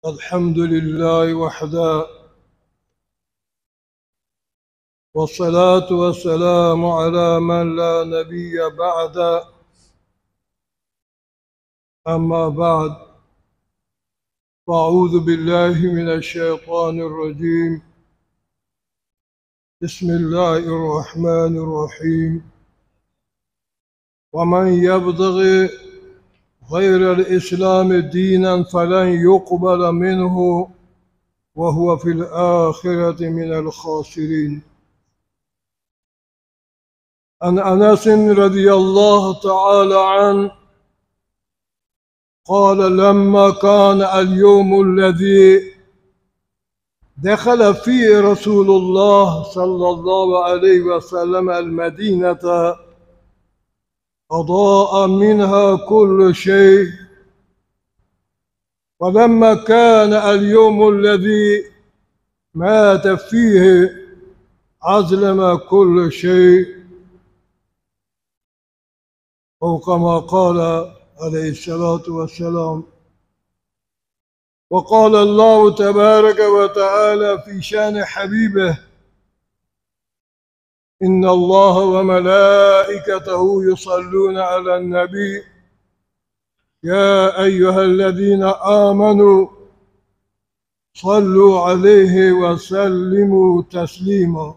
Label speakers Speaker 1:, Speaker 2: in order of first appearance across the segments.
Speaker 1: الحمد لله وحده، والصلاة والسلام على من لا نبي بعد. أما بعد، فأعوذ بالله من الشيطان الرجيم. بسم الله الرحمن الرحيم. ومن يبتغي غير الإسلام دينا فلن يقبل منه وهو في الآخرة من الخاسرين. عن أنس رضي الله تعالى عنه قال: لما كان اليوم الذي دخل فيه رسول الله صلى الله عليه وسلم المدينة أضاء منها كل شيء، ولما كان اليوم الذي مات فيه أظلم كل شيء، أو كما قال عليه الصلاة والسلام. وقال الله تبارك وتعالى في شأن حبيبه: إن الله وملائكته يصلون على النبي يا أيها الذين آمنوا صلوا عليه وسلموا تسليما.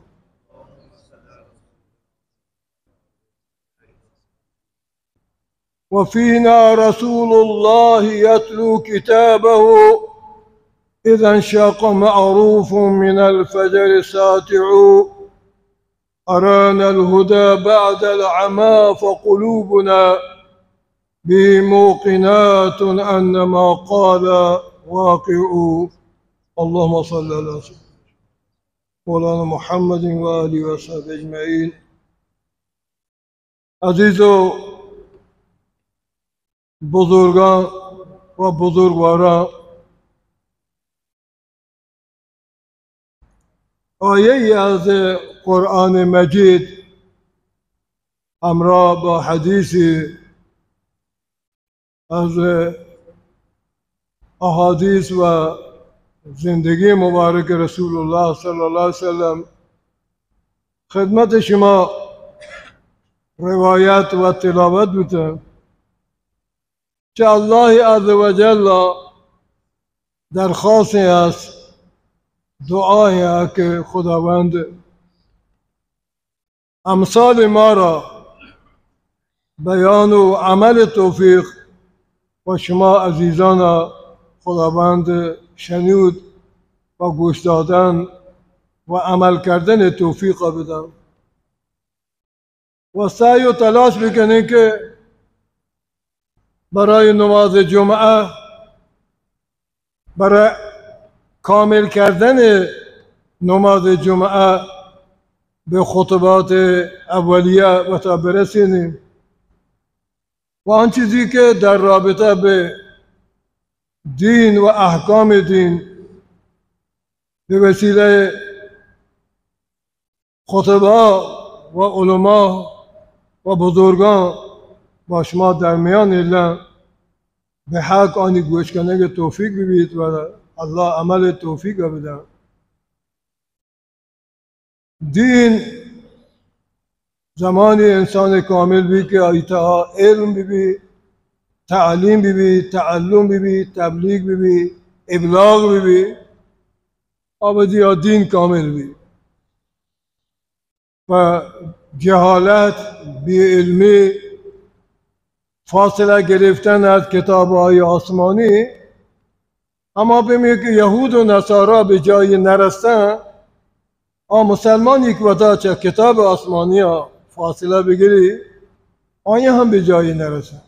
Speaker 1: وفينا رسول الله يتلو كتابه إذا انشق معروف من الفجر ساطع، أرانا الهدى بعد العمى فقلوبنا به موقنات أن ما قال واقع. اللهم صل على مولانا محمد وآله وصحبه أجمعين. عزیزو بزرگان و بزرگواران، آیه از قرآن مجید همراه با حدیثی از احادیث و زندگی مبارک رسول الله صلی الله علیه وسلم خدمت شما روایت و تلاوت بودم که الله عز و جل درخواست است، دعای که خداوند امثال ما را بیان و عمل توفیق و شما عزیزان خداوند شنود و گوش دادن و عمل کردن توفیق بدن و سعی و تلاش بکنید که برای نماز جمعه، برای کامل کردن نماز جمعه به خطبات اولیه و تا برسیم و آن چیزی که در رابطه به دین و احکام دین به وسیله خطبا و علما و بزرگان با شما در میان الله به حق آنی گوش کنه توفیق ببید و الله عمل توفیق بده. دین زمانی انسان کامل بی که ایتها علم بی، تعلیم بی، تعلم بی، تبلیغ بی، ابلاغ بی، آبادی دین کامل بی و جهالت، بی علمی، فاصله گرفتن از کتاب‌های آسمانی. اما ببینید که یهود و نصارا به جای نرستن، مسلمان یک وقتا چه کتاب آسمانی ها فاصله بگیری، آیا هم به جای نرسن.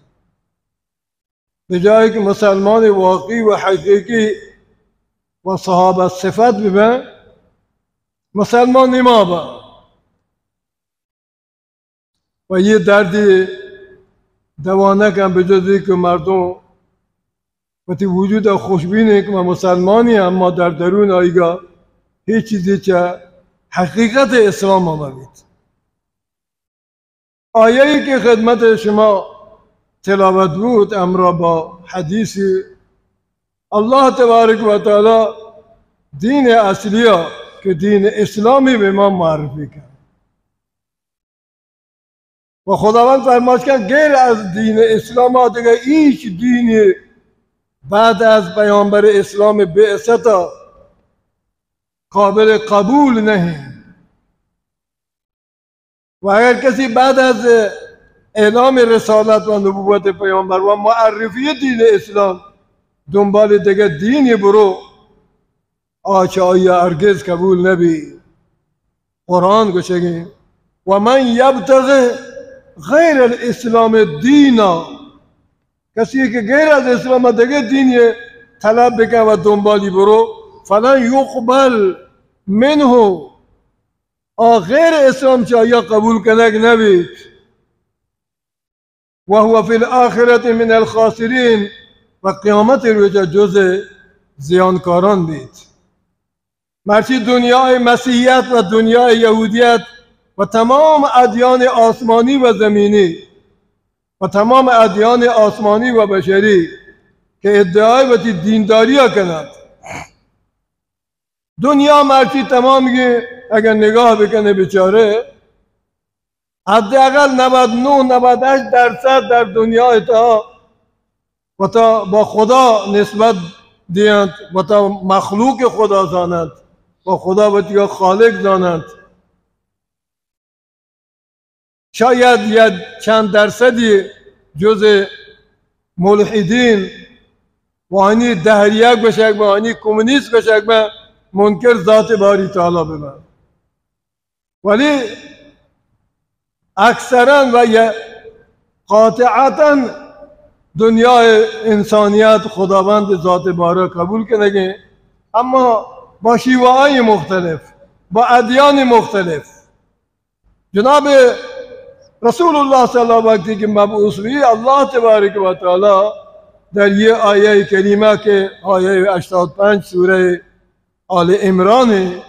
Speaker 1: به جایی که مسلمان واقعی و حقیقی و صحابه صفت ببین، مسلمان نما با و یه دردی دوانه کن به جزی که مردم وقتی وجود خوشبینه که ما مسلمانی، اما در درون آیگاه هیچ چیزی که حقیقت اسلام آمدید. آیه‌ای که خدمت شما تلاوت بود امرا با حدیثی الله تبارک و تعالی دین اصلی که دین اسلامی به ما معرفی کرد و خداوند فرمود که غیر از دین اسلام دیگه هیچ دینی بعد از پیامبر اسلام بعثت قابل قبول نہیں. و اگر کسی بعد از اعلام رسالت و نبوت پیامبر و معرفی دین اسلام دنبال دیگه دینی برو آچه هرگز قبول نبی. قرآن گوشگی و من یبتغی غیر الاسلام دینا، کسی که غیر از اسلام دیگه دینی طلب بکن و دنبالی برو فلن یقبل منه، غیر اسلام چایا قبول کنک نبید و هو فی الاخرة من الخاسرین، و قیامت روز جز زیانکاران بید. مرچی دنیای مسیحیت و دنیای یهودیت و تمام ادیان آسمانی و زمینی و تمام ادیان آسمانی و بشری که ادعای و دینداری ها کنند، دنیا مرچی تمامی اگر نگاه بکنه بیچاره حداقل 99-98% در دنیا اتها و تا با خدا نسبت دیند و تا مخلوق خدا دانند و خدا و یا خالق دانند. شاید چند درصدی جز ملحدین و آنی دهریک بشک و آنی کمونیست بشک و منکر ذات باری تعالی ببن، ولی اکثرا و قاطعتا دنیای انسانیت خداوند ذات باری قبول کنگه، اما با شیوه های مختلف، با ادیان مختلف. جناب رسول الله صلی اللہ علیہ وقتی که مبعوث ہوئی، اللہ تبارک و تعالی در یہ آیه کریمه که آیه 85 سوره آل عمران،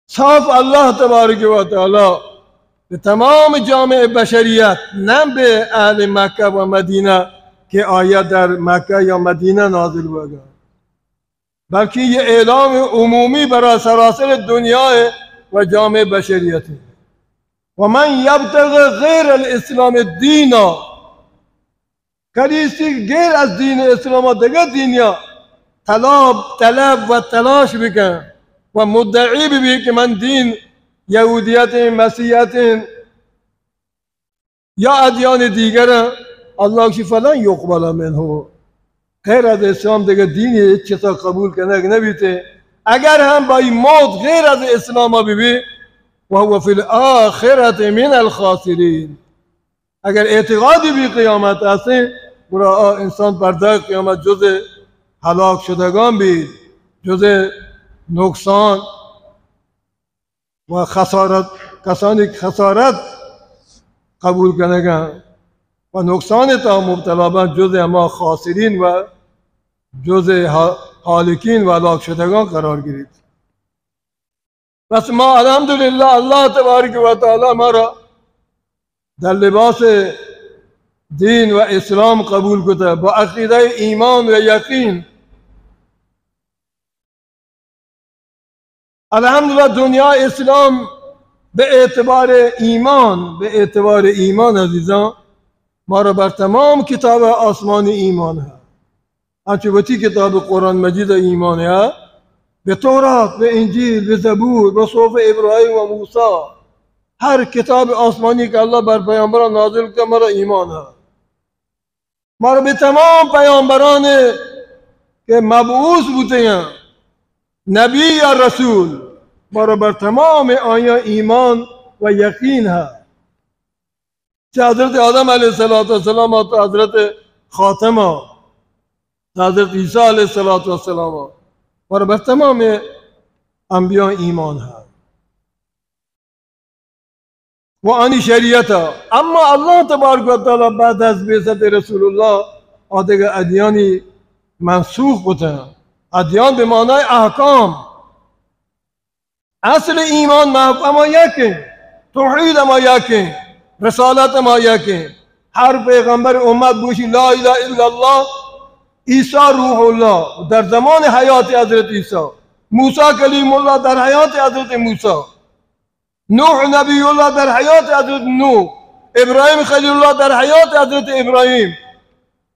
Speaker 1: صاف اللہ تبارک و تعالی به تمام جامعه بشریت، نه به اهل مکه و مدینه که آیت در مکه یا مدینه نازل ہوگا، بلکہ یہ اعلام عمومی برای سراسر دنیا و جامعه بشریت. و من یبتغی غیر الاسلام دینا، کسی غیر از دین اسلام دیگه دینیا طلب و تلاش بکن و مدعی ببی که من دین یهودیت، مسیحیت یا ادیان دیگر، الله که فلان یقبل منه، غیر از اسلام دیگه دینی چطور قبول کنه نبیته. اگر هم با این موت غیر از اسلام ببی و هو فی الاخرة من الخاسرین، اگر اعتقادی بی قیامت هستی برای انسان پرده قیامت جز هلاک شدگان بید، جز نقصان و خسارت، کسانی که خسارت قبول کنگن و نقصان تا مبتلا بند جز اما خاسرین و جز هالکین و هلاک شدگان قرار گیرید. بس ما الحمدلله الله تبارک و تعالی ما را در لباس دین و اسلام قبول کرده با عقیده ایمان و یقین. الحمدلله دنیا اسلام به اعتبار ایمان عزیزان ما را بر تمام کتاب آسمانی ایمان ہے. آنچه وتی کتاب قرآن مجید ایمان ہے، به تورات، به انجیل، به زبور، به صحف ابراهیم و موسی، هر کتاب آسمانی که الله بر پیامبران نازل کرد ما را ایمان ہے. ما را به تمام پیامبران که مبعوث بوده ہیں، نبی یا رسول، ما را بر تمام آیا ایمان و یقین ہے. چه حضرت آدم علیه السلام و حضرت خاتمه، حضرت عیسی علیه السلام، ما را بر تمام انبیاء ایمان ہے و آنی شریعت ہے. اما الله تبارک و تعالی بعد از بعثت رسول الله دیگر ادیانی منسوخ بودن. ادیان به معنای احکام. اصل ایمان اما یکی، توحید اما یکی، رسالت اما یکی. هر پیغمبر امت بوشی لا اله الا الله عیسی روح الله در زمان حیات حضرت عیسی، موسی کلیم الله در حیات حضرت موسی، نوح نبی الله در حیات حضرت نوح، ابراهیم خلیل الله در حیات حضرت ابراهیم.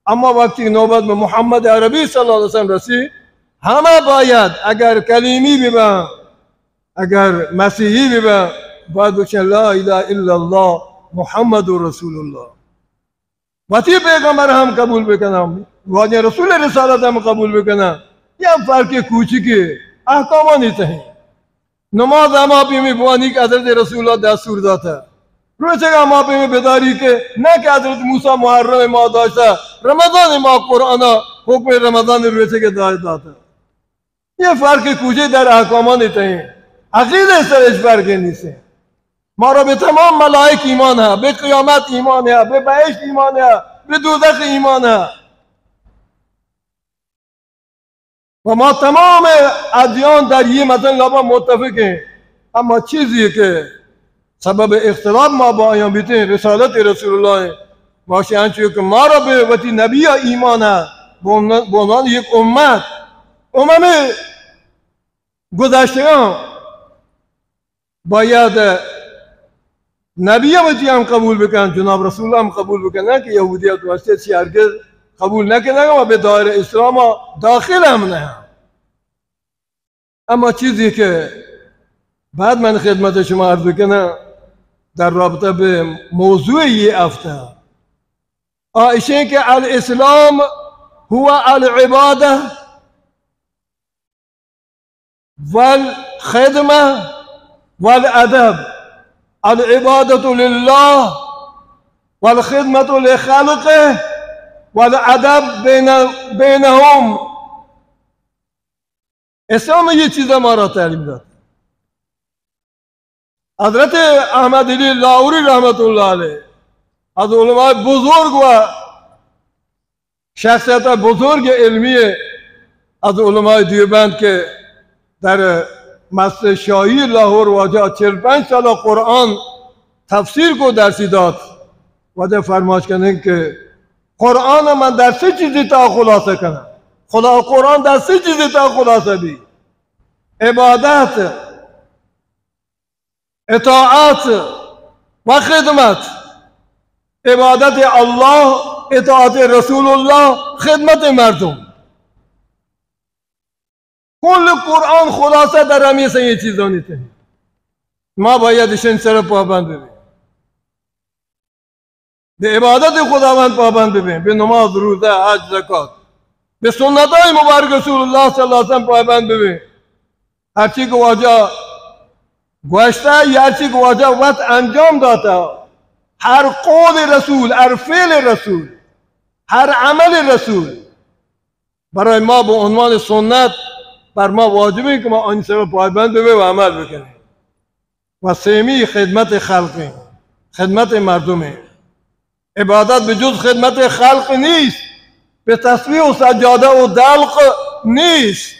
Speaker 1: اما وقتی نوبت به محمد عربی صلی الله علیه وسلم رسید، همه باید اگر کلیمی ببن، اگر مسیحی ببن، باید بگن لا اله الا الله محمد رسول الله. وقتی پیغمبر هم قبول بکنم، واجه رسول رسالت هم قبول بکنم، یه فرق کوچیکی احکاما نیست. نماز ما پیمی بوانی که حضرت رسول الله دستور داده، روزه که ما پیمی بداری که نه که حضرت موسی محرم ما داشته، رمضان ما قرآن حکم رمضان روزه که داده. یه فرق کوچیک در احکاما نیست. عقیده سرش فرقی نیست. ما را به تمام ملائک ایمان ہے، به قیامت ایمان ہے، به بهشت ایمان ہے، به دوزخ ایمان ہے. و ما تمام ادیان در یه مثلا لابا متفقیں. اما چیزی که سبب اختلاف ما با آیان بیتیں رسالت رسول الله باشه انچه که ما را به وقتی نبی ایمان ہے به عنوان یک امت، گذشتگان باید نبی هم قبول بکنن، جناب رسول الله هم قبول بکنن که یهودیت واسطه چی هرگز قبول نکنن و به دایره اسلام داخل هم نه. اما چیزی که بعد من خدمت شما عرض بکنم در رابطه به موضوع یه هفته، آیشه که الاسلام هو العباده والخدمه والادب. العبادة لله والخدمة لخلقه والادب بینهم. اسلام یه چیز ما را تعلیم داد. حضرت احمد علی لاهوری رحمت الله علیه از علماء بزرگ و شخصیت بزرگ علمی از علماء دیوبند که در مسجد شاهی لاهور واجه 45 سال قرآن تفسیر کو درسی داد. واجه فرمایش کردن که قرآن من در سه چیزی تا خلاصه کنم. خدا قرآن در سه چیزی تا خلاصه بی: عبادت، اطاعت و خدمت. عبادت الله، اطاعت رسول الله، خدمت مردم. کل قرآن خلاصه در همین سه چیزا نیست. ما باید این سر پابند ببینیم، به عبادت خداوند پابند ببینیم، به نماز، روزه، حج، زکات، به سنت های مبارک رسول الله صلی الله علیه و سلم پابند ببینیم. هرچی که واجه گوشته یا هرچی که واجه وقت انجام داده، هر قول رسول، هر فعل رسول، هر عمل رسول برای ما به عنوان سنت بر ما واجبه که ما آن سر پایبند ببینیم و عمل بکنیم. و سیمی خدمت خلقی، خدمت مردمی. عبادت به جز خدمت خلق نیست، به تسبیح و سجاده و دلق نیست.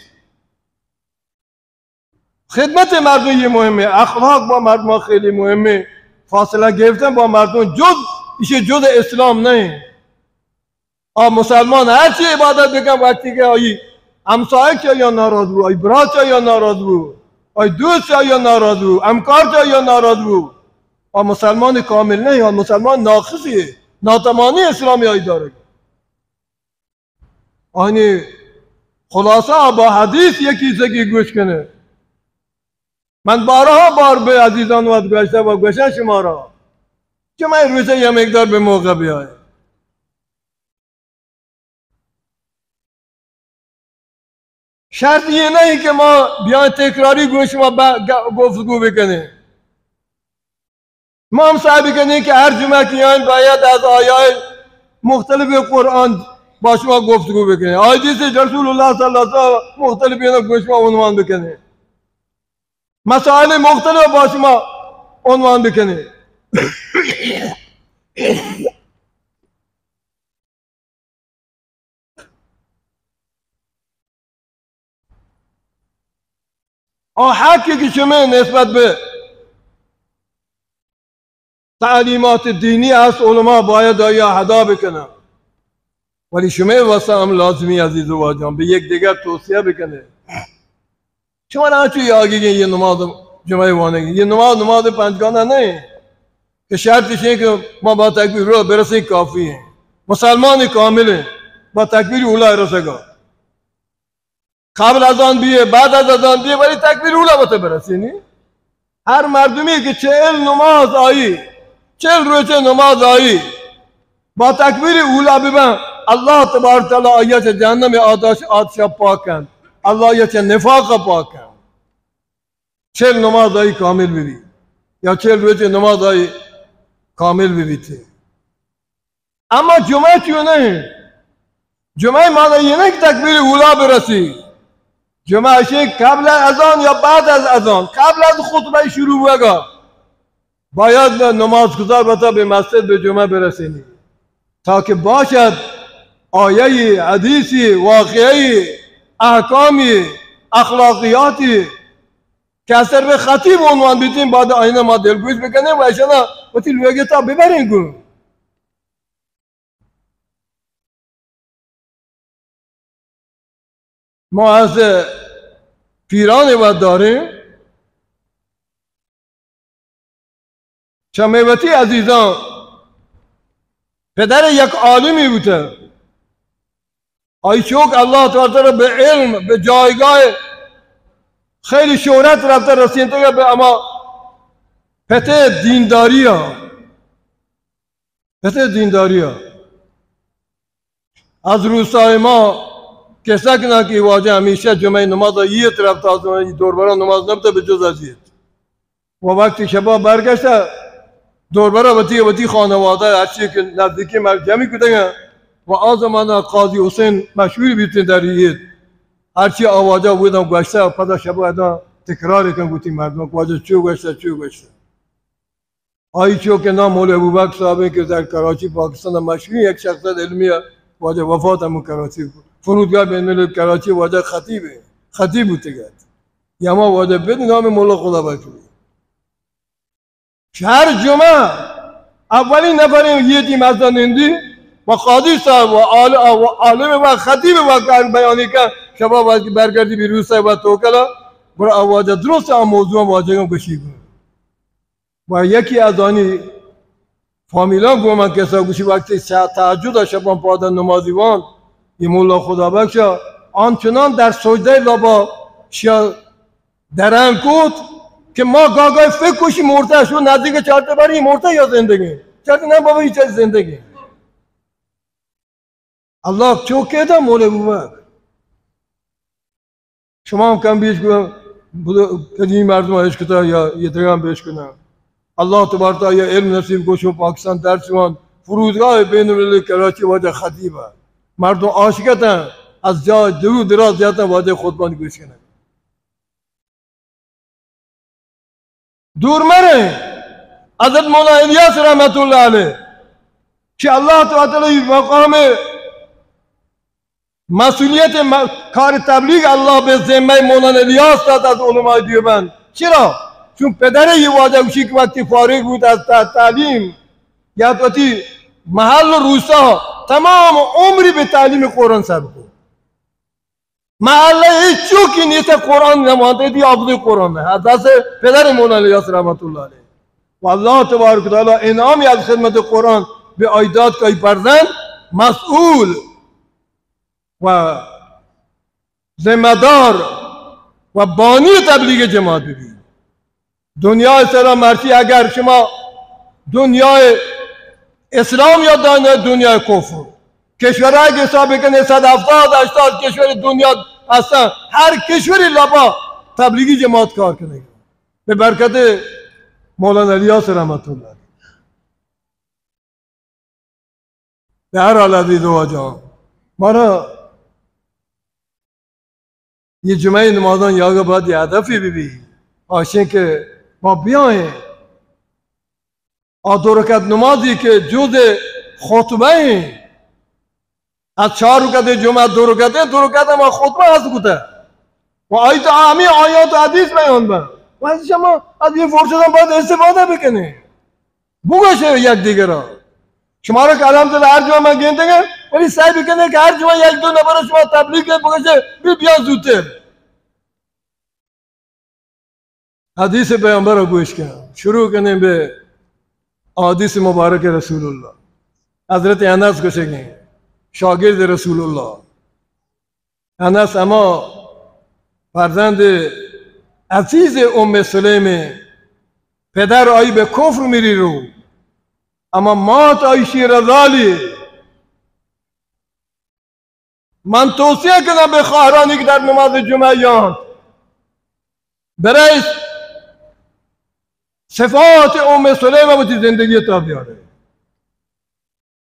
Speaker 1: خدمت مردم مهمه، اخلاق با مردم خیلی مهمه. فاصله گرفتن با مردم جز اسلام نه. مسلمان هرچی عبادت بکن وقتی که آیی همسایه که یا ناراض بود، آی برات یا ناراض بود، آی دوست یا ناراض بود، همکار یا ناراض بود، مسلمان کامل نه، یا مسلمان ناقصیه، ناتمامی اسلامی هایی داره. آنی خلاصه با حدیث یکی زگی گوش کنه. من بارها بار به عزیزان وقت گوشته و گوشن شما را که من روزه یه مقدار به موقع بیایی. شرط یه نہیں که ما بیان تکراری گوش ما گفتگو بکنیم. ما هم سعی کنیم که هر جمعه که یاین باید از آیات مختلف قرآن با شما گفتگو بکنیم. حدیث رسول الله صلی الله علیه و سلم مختلف اینا گوش ما عنوان بکنیم. مسائل مختلف با شما عنوان بکنیم. حقی که شما نسبت به تعلیمات دینی هست علما باید آیا ادا بکنن. ولی شما واسه هم لازمی عزیز و واجان به یک دیگر توصیه بکنه. شما نه چی یاگی یه نماز جمعه وانگی یه نماز پنجگانه نه که شرطش اینه که ما با تکبیر رو برسیم کافیه. مسلمان کامله با تکبیر اولا رسگا قبل از آن بیه بعد از آن بیه ولی تکبیر اولا بته برسینی. هر مردمی که 40 نماز آیی 40 روزه نماز آیی با تکبیر اولا ببن الله تبارک تعالی آیات جهنم آتش پاک کن. الله یا چه نفاق پاک کن. 40 نماز آیی کامل ببی یا 40 روزه نماز آیی کامل ببیتی. اما جمعه چیو نه؟ جمعه معنی یه نه که تکبیر اولا برسی. جمعه شیء قبل از آن یا بعد از آن قبل از خطبه شروع بگا باید نماز گزار بتا به مسجد به جمعه برسینی تا که باشد آیه حدیثی واقعی احکامی اخلاقیاتی که اثر به خطیب عنوان بیتیم بعد آینه ما دلگوش بکنیم و اشنا بطی لوگه تا ببرین گو. ما از پیران و داریم شمیوتی عزیزان پدر یک عالمی بوده. آیچوک الله تعالی به علم به جایگاه خیلی شهرت رفته رسیده به اما پته دینداری ها از روستای ما کسا که که واجه همیشه جمعه نماز یه طرف تا دوربرا نماز نبته به جز ازیت و وقتی شبا برگشته دوربرا بطی خانواده هرچی که نزدیکی جمعی کدنگه و آزمان قاضی حسین مشهوری بیتین در ایت هرچی آواجه بودم گوشته پدا شبا ادا تکرار کن گوتی مردم واجه چو گوشته آئی چو که نام مول ابوبکر صاحبه که در کراچی پاکستان مشهوری یک شخصیت علمیه واجه وفات همون کراچی بود. فرودگاه بین الملل کراچی واجه خطیب بوده گرد یا ما واجه بدون نام مولا خدا بکری شهر جمعه اولین نفر یه تیم از نندی و قاضی صاحب و عالم و خطیب و بیانی که شباب وقتی برگردی بی روسای و توکلا برای واجه درست هم موضوع واجه هم گشی بود و یکی از آنی فامیلان گومن کسا گوشی وقتی تحجد شبان پادن نمازیوان یه مولا خدا بخشا آنچنان در سجده لابا شیا درنگ کود که ما گاگای فکر کشی مرته شو نزدیک چارته بری مرته یا زندگی چارته نه بابا هیچ زندگی الله چوکه دا مولا بومک شما هم کم بیش کنم کدیم مردم هایش کتا یا یه درگم بیش کنم الله تبارک تعالی علم نصیب کوشو پاکستان درسوان فرودگاه بین الملل کراچی واجه خطیبه مردم عاشقتن از جای دور دراز جاتا واجه خطبانی گوش کنن دور مره حضرت مولا الیاس رحمت الله علیه که الله تعالی مقام مسئولیت کار تبلیغ الله به ذمه مولانا الیاس داد از علمای دیوبند. چرا؟ چون پدر یه واجه گوشی که وقتی فارغ بود از تعلیم یا وقتی محل روسا تمام عمری به تعلیم قرآن سر بود. محله هیچ چوکی نیست قرآن نمانده دی آبود قرآن نه از دست پدر مولانا الیاس رحمت الله علیه و الله تبارک تعالی انعامی از خدمت قرآن به آیداد که فرزند مسئول و ذمه‌دار و بانی تبلیغ جماعت ببین. دنیای اسلام مرچی اگر شما دنیای اسلام یا دنیای کفر کشورهای که حساب بکنه 170-80 کشور دنیا هستن هر کشوری لبا تبلیغی جماعت کار کنه به برکت مولانا الیاس رحمت الله. به هر حال عزیز و جان ما را یه جمعه نمازان یا باید یه هدفی ببینیم آشین که ما بیاییم دو رکعت نمازی که جز خطبه از 4 رکعت جمعه 2 رکعت ما خطبه هست بوده و آیت آمی آیات و حدیث بیان با و از شما از این فرصت هم باید استفاده بکنید بگوشه یک دیگر را شما را که الحمدلله هر جمعه من گنده ولی سعی بکنه که هر جمعه یک دو نفر شما تبلیغ بگه بیا زودتر. حدیث پیامبر رو گوش کنیم. شروع کنیم به حدیث مبارک رسول الله. حضرت انس گوش کنیم، شاگرد رسول الله. انس اما فرزند عزیز ام سلیم، پدر آیی به کفر میری رو، اما مات آیی شیر ظالی. من توصیه کنم به خواهرانی که در نماز جمعیان برای صفات ام سلیم و زندگی تا بیاره،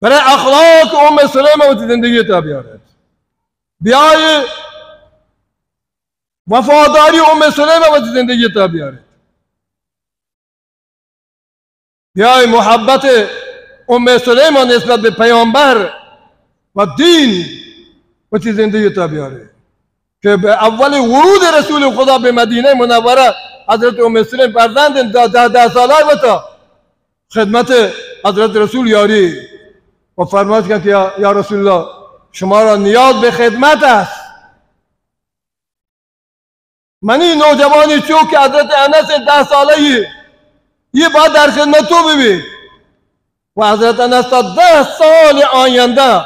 Speaker 1: برای اخلاق ام سلیم و زندگی تا بیاره. بیای وفاداری ام سلیم و زندگی تا بیاره. بیای محبت ام سلیم نسبت به پیامبر و دین و زندگی تا بیاره. که به اول ورود رسول خدا به مدینه منوره حضرت ام سلیم فرزند 10 ساله و تا خدمت حضرت رسول یاری و فرمود که یا رسول الله شما را نیاز به خدمت است. منی نوجوانی چون که حضرت انس 10 ساله یه باید در خدمت تو ببین و حضرت انس تا 10 سال آینده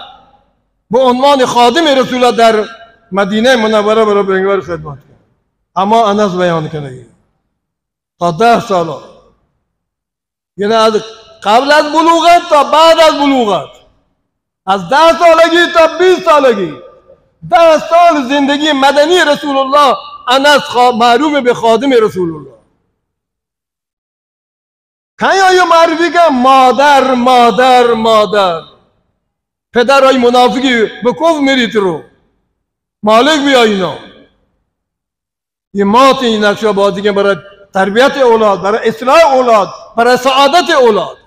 Speaker 1: به عنوان خادم رسول الله در مدینه منوره برای پیغمبر خدمت کرد. اما انس بیان کنه تا 10 سال، یعنی از قبل از بلوغت تا بعد از بلوغت، از 10 سالگی تا 20 سالگی 10 سال زندگی مدنی رسول الله. انس معروف به خادم رسول الله. کنیا معرفی که مادر مادر مادر پدرای منافقی به کفر میرید رو مالک بیا اینا. یه مات این نقشه بازی که برای تربیت اولاد، برای اصلاح اولاد، برای سعادت اولاد.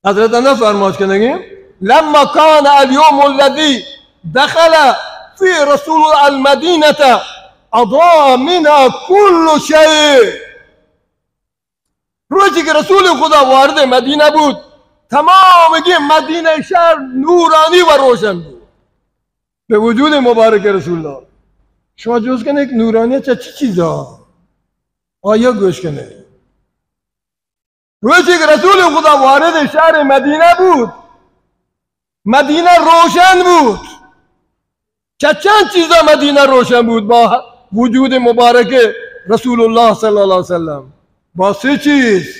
Speaker 1: حضرت انس فرمود کنگیم لما کان اليوم الذي دخل فی رسول المدینه اضاء منها كل شيء. روزی که رسول خدا وارد مدینه بود تمام مدینه شهر نورانی و روشن بود به وجود مبارک رسول الله. شما جز کنه که نورانی چه چیزا آیا گوش کنه. روزی که رسول خدا وارد شهر مدینه بود مدینه روشن بود. چند چیزا مدینه روشن بود با وجود مبارک رسول الله صلی الله علیه وسلم. با 3 چیز.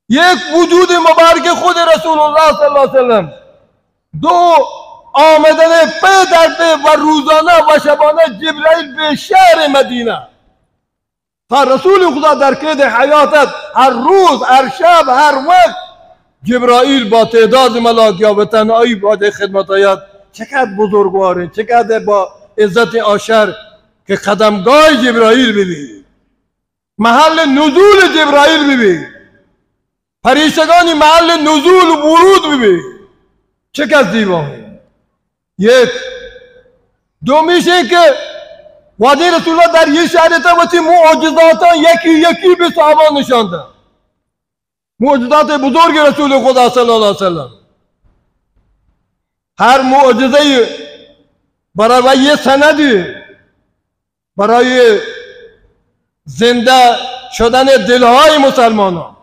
Speaker 1: یک وجود مبارک خود رسول الله صلی الله علیه وسلم. 2 آمدن پی در پی و روزانه و شبانه جبرائیل به شهر مدینه تا رسول خدا در قید حیاتت هر روز هر شب هر وقت جبرائیل با تعداد ملائکه و تنهایی با خدمت آید. چقدر بزرگواره، چقدر با عزت آشر که قدمگاه جبرائیل ببین، محل نزول جبرائیل ببین، پریشگانی محل نزول و ورود ببین. چقدر زیباست. یک. دومیشه که وادی رسول الله در یه شهر تا معجزات یکی به صحابه نشانده. معجزات بزرگ رسول خدا صلی الله علیه وسلم. هر معجزه برای یه سندی برای زنده شدن دلهای مسلمانان.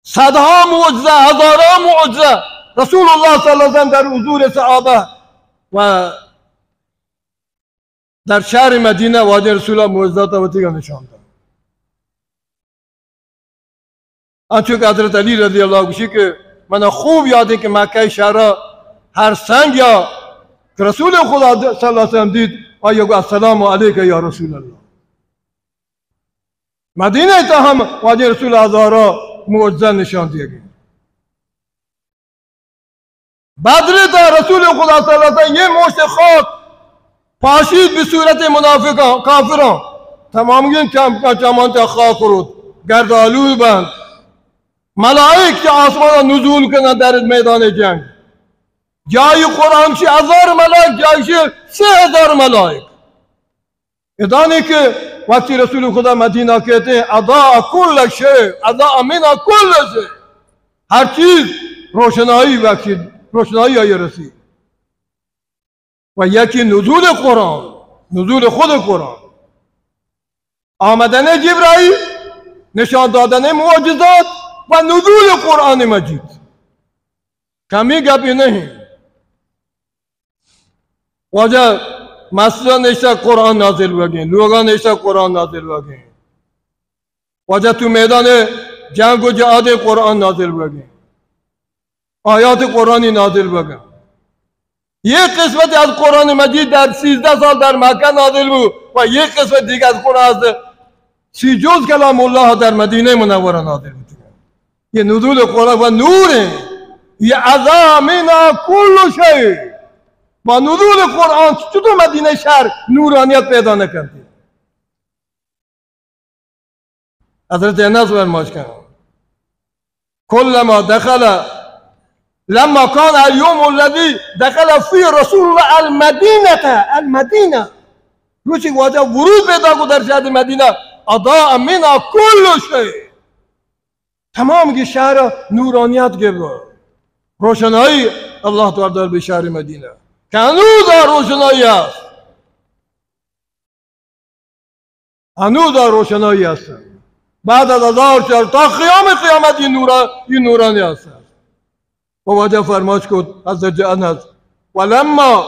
Speaker 1: صدها معجزه، هزارها معجزه رسول الله صلی الله علیه وسلم در حضور صحابه و در شهر مدینه وادی رسول الله معجزات و تیغ نشان داد. آنچه که حضرت علی رضی الله عنه که من خوب یاده که مکه شهر هر سنگ یا که رسول خدا صلی الله علیه وسلم دید آیا گو السلام علیک یا رسول الله. مدینه تا هم وادی رسول هزارها معجزه نشان دیگه. بدر تا رسول خدا صلی الله علیه وسلم یه مشت خاک پاشید به صورت منافقان کافران تمام کمان تا خاک رود گرد آلود بند. ملائک که آسمان نزول کنند در میدان جنگ. جای قرآن 1000 ملائک جایش 3000 ملائک. ادانی که وقتی رسول خدا مدینه کہتے ہیں اضاء کل شیء اضاء منا کل شیء، هر چیز روشنایی بخشید، روشنایی های رسید. و یکی نزول قرآن، نزول خود قرآن، آمدن جبرائیل، نشان دادن معجزات و نزول قرآن مجید. کمی گپی نہیں. وجہ مسجد نشتا قرآن نازل ہوگئے، لوگاں نشتا قرآن نازل ہوگئے. وجہ تو میدان جنگ و جہاد قرآن نازل ہوگئے، آیات قرآنی نازل ہوگئے. یہ قسمت از قرآن مجید در 13 سال در مکه نازل بود و یک قسمت دیگه از قرآن از 30 جز کلام الله در مدینه منوره نازل بود. یہ نزول قرآن و نور ہے، یہ عزا منا کل شیء. با نزول قرآن چطور مدینه شهر نورانیت پیدا نکردی؟ حضرت انس فرمایش کردند كلما دخل لما كان اليوم الذي دخل فيه رسول الله المدينة روچی واجه ورود پیدا کو در شهر مدینه اضاء منا كل شيء. تمام کی شهر نورانیت گرفت، روشنایی الله تعالی در به شهر مدینه که هنوز روشنایی است، هنوز روشنایی است. بعد از 1000 سال تا قیامت این نورانی است. و وجه فرمایش کد حضرت انس ولما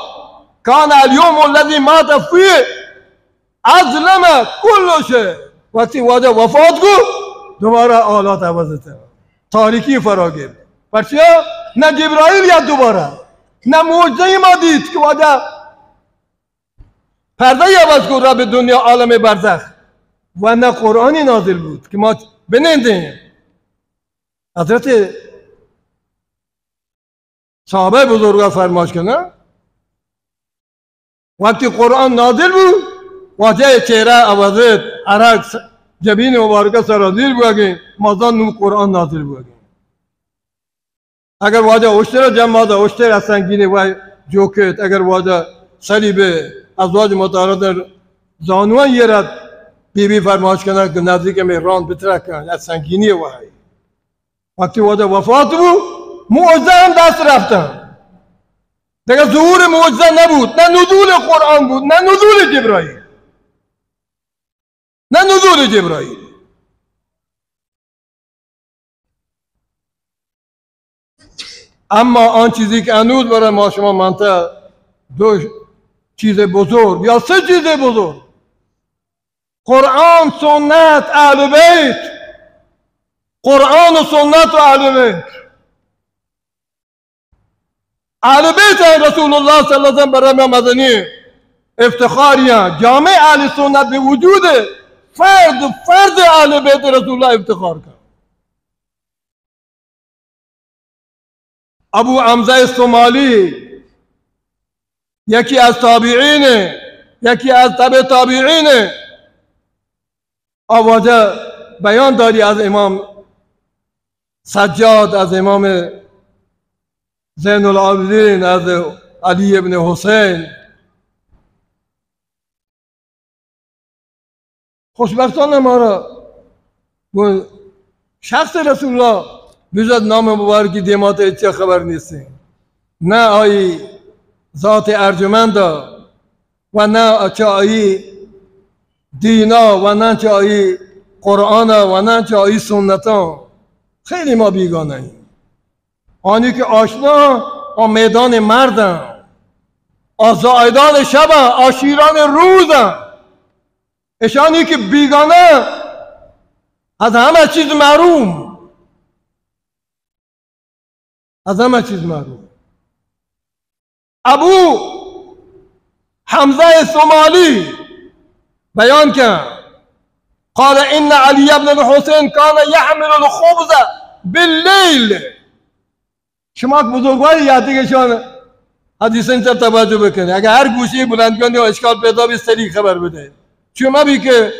Speaker 1: كان اليوم الذي مات فيه اظلم كل شيء. وقتی وجه وفات کو دوباره حالات عوض شد، تاریکی فرا گرفت. پس نه جبرائیل یا دوباره نه معجزه ما دید که وجه پرده عوض کو را به دنیا عالم برزخ و نه قرآنی نازل بود که ما بنندیم. حضرت صحابه بزرگا فرمایش کردند وقتی قرآن نازل بود واجه چهره عوض، عرق جبین مبارکه سرازیر بودگی مازان نو قرآن نازل بودگی. اگر واجه اشتر جمع ده اشتر از سنگینی و جوکت، اگر واجه صلیب ازواج مطهرات زانوان یرد بی فرمایش کردند که نزدیک مهران بترکند از سنگینی وحی. وقتی واجه وفات بود معجزه هم دست رفتن، دیگه ظهور معجزه نبود، نه نزول قرآن بود، نه نزول جبرائیل، نه نزول جبرائیل. اما آن چیزی که هنوز برای ما شما مانده دو چیز بزرگ یا سه چیز بزرگ: قرآن، سنت، اهل بیت. قرآن و سنت و اهل بیت. اهل بیت رسول الله صلی الله علیه و سلم برای ما مدنی افتخاریه. جامع اهل سنت به وجود فرد اهل بیت رسول الله افتخار کرد. ابو حمزه سومالی یکی از تابعین، یکی از تبع تابعین، آواجه بیان داری از امام سجاد، از امام زین العابدین، از علی ابن حسین. خوشبختانه ما را شخص رسول الله بجد نام مبارکی دیمات چه خبر نیستیم، نه آیی ذات ارجمند و نه چه آیی دینا و نه چه آیی قرآن و نه چه آیی سنتا. خیلی ما بیگانه ایم. آنی که آشنا آن میدان مردن، آزایدان شب، آشیران روزن. اشانی که بیگانه از همه چیز محروم، از همه چیز محروم. ابو حمزه سومالی بیان کرد قال ان علی ابن الحسین کان یحمل الخبز باللیل. شما بزرگواری یادگیشان حدیثن چه توجه بکنید. اگر هر گوشی بلند کنی و اشکال پیدا بی سریع خبر بده. شما بی که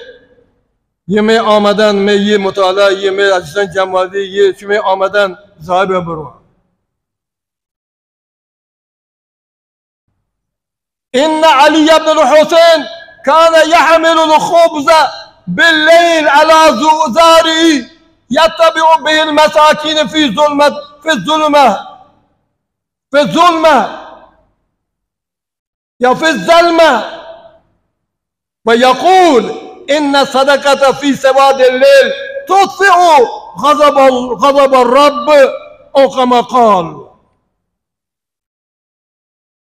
Speaker 1: یه می آمدن، می یه مطالعه، یه می حدیثن جمعالی، یه شما آمدن ظاهر برو. ان علی ابن الحسین کان یحمل الخبز باللیل على زاری یتبع به المساکین فی الظلمه یا فی الظلمه و یقول ان صدقه فی سواد الليل تطفئ غضب الرب او كما قال.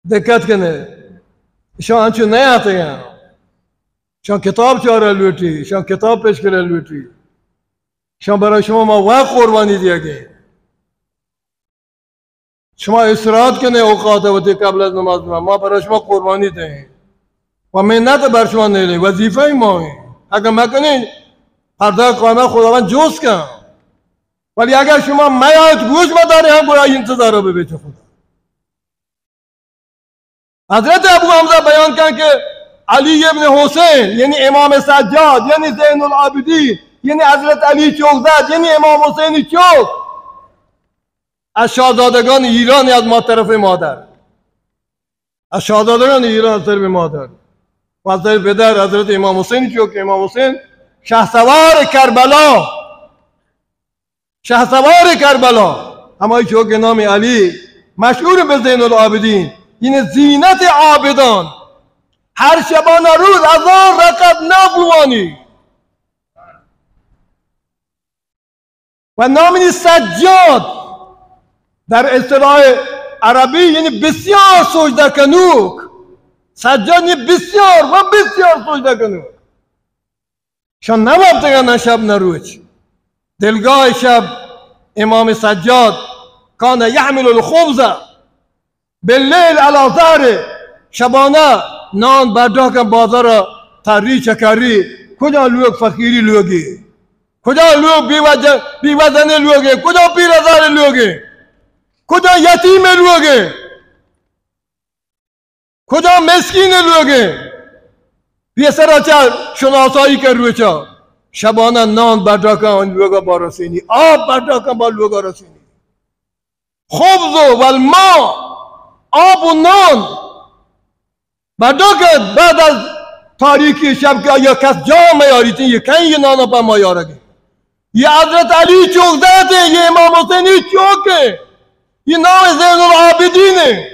Speaker 1: دقت کنه، شان انچو نہیں آتے ہیں، شان کتاب چاره لوٹی، شان کتاب پیش کرے لوٹی، شان برای شما ما وقت قربانی دیا گئی. شما استراحت کنه اوقات وقتی قبل از نماز ما برای شما قربانی دهیم و منت بر شما نیلیم، وظیفه ما. اگر مکنین پرده قائمه خداوند جز کن، ولی اگر شما میاد گوش مداری هم برای انتظار رو ببیت خدا. حضرت ابو حمزه بیان کن که علی ابن حسین یعنی امام سجاد یعنی زین العابدین یعنی حضرت علی چوکزد یعنی امام حسین چوک از شاهزادگان ایران از ما طرف مادر، از شاهزادگان ایران از طرف مادر و از طرف پدر حضرت امام حسین چوک. امام حسین شهسوار کربلا، شهسوار کربلا، همه چوک نام علی مشهور به زین العابدین یعنی زینت عابدان. هر شبانه روز 1000 رکعت نفل و نام سجاد در اصطلاح عربی یعنی بسیار سجده کنوک. سجاد یعنی بسیار و بسیار سجده کنوک. شان نوابتگن نه شب نه روز. دلگاه شب امام سجاد کان یحمل الخبز باللیل علی ظهره، شبانه نان برداشت کن بازار تری چکری. کجا لوگ فقیری لوگی، کجا لوگ بیوزن لوگی، کجا پیرزار لوگی، کجا یتیم لوگی، کجا مسکین لوگی. پیسر چه شناسایی کر روی چه شبانه نان برداشت کن لوگا با رسینی، آب برداشت کن با لوگا رسینی. خبز و الماء، آب و نان برداشت بعد از تاریکی شب که یا کس جا میاریتین یه کن یه نانا پا ما یارگی. یه حضرت علی چوکزده، یه امام حسینی چوکه، یه نام زین العابدینه.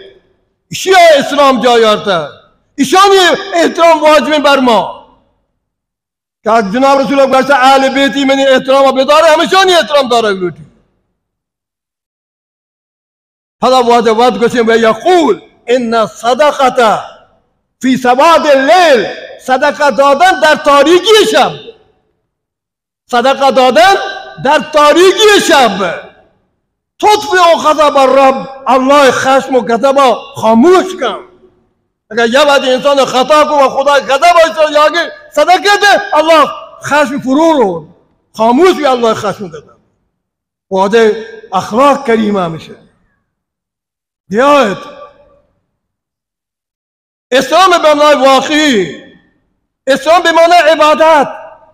Speaker 1: ایشی اسلام جا یارته، ایشانی احترام واجب بر ما که جناب رسول الله گوشت اهل بیتی منی احترام بداره، همیشانی احترام داره لوٹی. حالا وعده گوشیم و یقول ان صدقه فی سواد اللیل، صدقه دادن در تاریکی شب، صدقه دادن در تاریکی شب تطفئ غضب الرب، الله خشم و غضب خاموش کن. اگر یه وقت انسان خطا کنه و خدا غضب ایستاد یاگه صدقه ده، الله خشم فرو رو خاموش بی، الله خشم ده. وعده اخلاق کریمه میشه. بیاید اسلام به معنای واقعی، اسلام به معنای عبادت،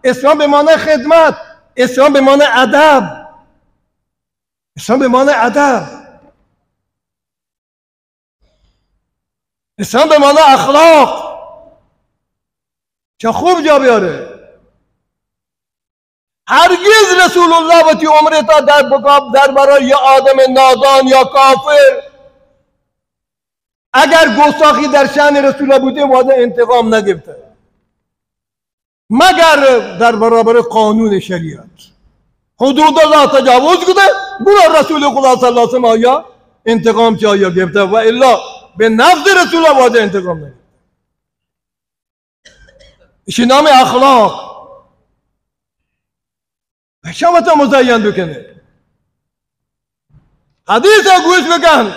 Speaker 1: اسلام به معنای خدمت، اسلام به معنای ادب، اسلام به معنای ادب، اسلام به معنای اخلاق. چه خوب جا بیاره. هرگز رسول الله وقتی عمره تا در برای یا آدم نادان یا کافر اگر گستاخی در شأن رسول الله بوده وعده انتقام نگرفته مگر در برابر قانون شریعت. حدود الله تجاوز کنه برای رسول خدا صلی الله علیه و آیا انتقام چه آیا گرفته و الا به نفس رسول الله وعده انتقام نگرفته. ایشی نام اخلاق. شما تا مزین بکنه، حدیث گوش بکن،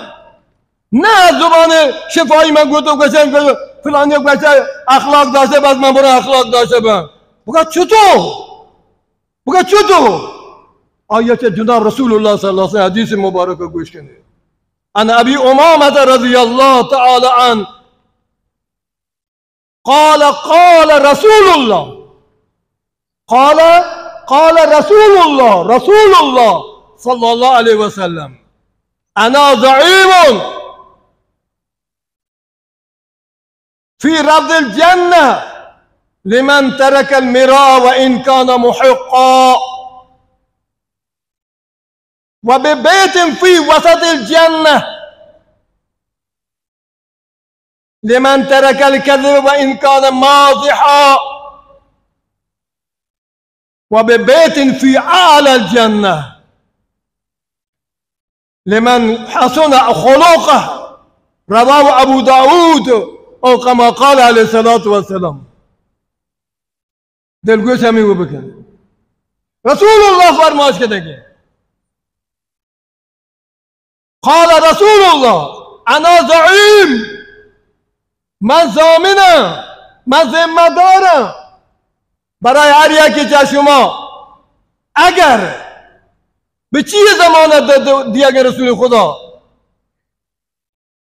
Speaker 1: نه از زبان شفایی من گفتم که فلانی گفته اخلاق داشته بس من برای اخلاق داشته بم. بگه چطور؟ آیت جناب رسول الله صلی الله علیه و حدیث مبارک گوش کنید. عن ابی امامه رضی الله تعالی عنه قال رسول الله رسول الله صلی الله علیه و سلم انا زعیم فی رفض الجنه لمن ترك المراء وان كان محقا. و به بیت فی وسط الجنه لمن ترک الكذب و ان کان مازحا و به بیت فی اعلی الجنه لمن حسن خلقه رواه ابو داود او كما قال علیه الصلاة والسلام. دلگوش همین رو بکن. رسول الله فرمایش کرده قال رسول الله انا زعیم، من ضامنم، من ذمه دارم برای هر یکی از شما اگر به چی ضمانت دیا که رسول خدا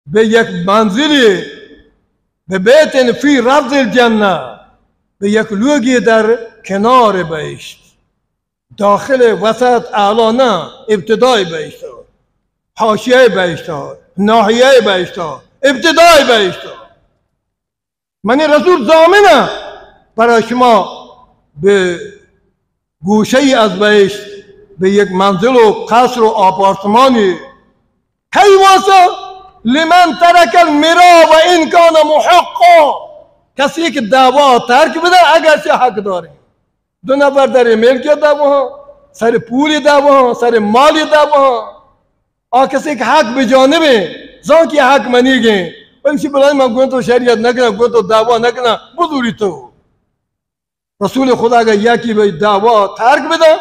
Speaker 1: به یک منزلی به بیت فی رفض الجنه، به یک لوگی در کنار بهشت، داخل وسط اعلا نه، ابتدای بهشت، حاشیه بهشت، ناحیه بهشت، ابتدای بهشت. من رسول ضامنم برای شما به گوشه ای از بهشت، به یک منزل و قصر و آپارتمانی حیواسا لمن ترک المرا و ان کان محقا، کسی که دعوا ترک بده اگرچه حق داره. دو نفر در ملک دعوا، سر پول دعوا، سر مال دعوا، کسی که حق به جانبه زان که حق منیگه ولی برای من گویم تو شریعت نکنه، گویم تو دعوا نکنه، بزوری تو. رسول خدا اگر یکی به دعوا ترک بده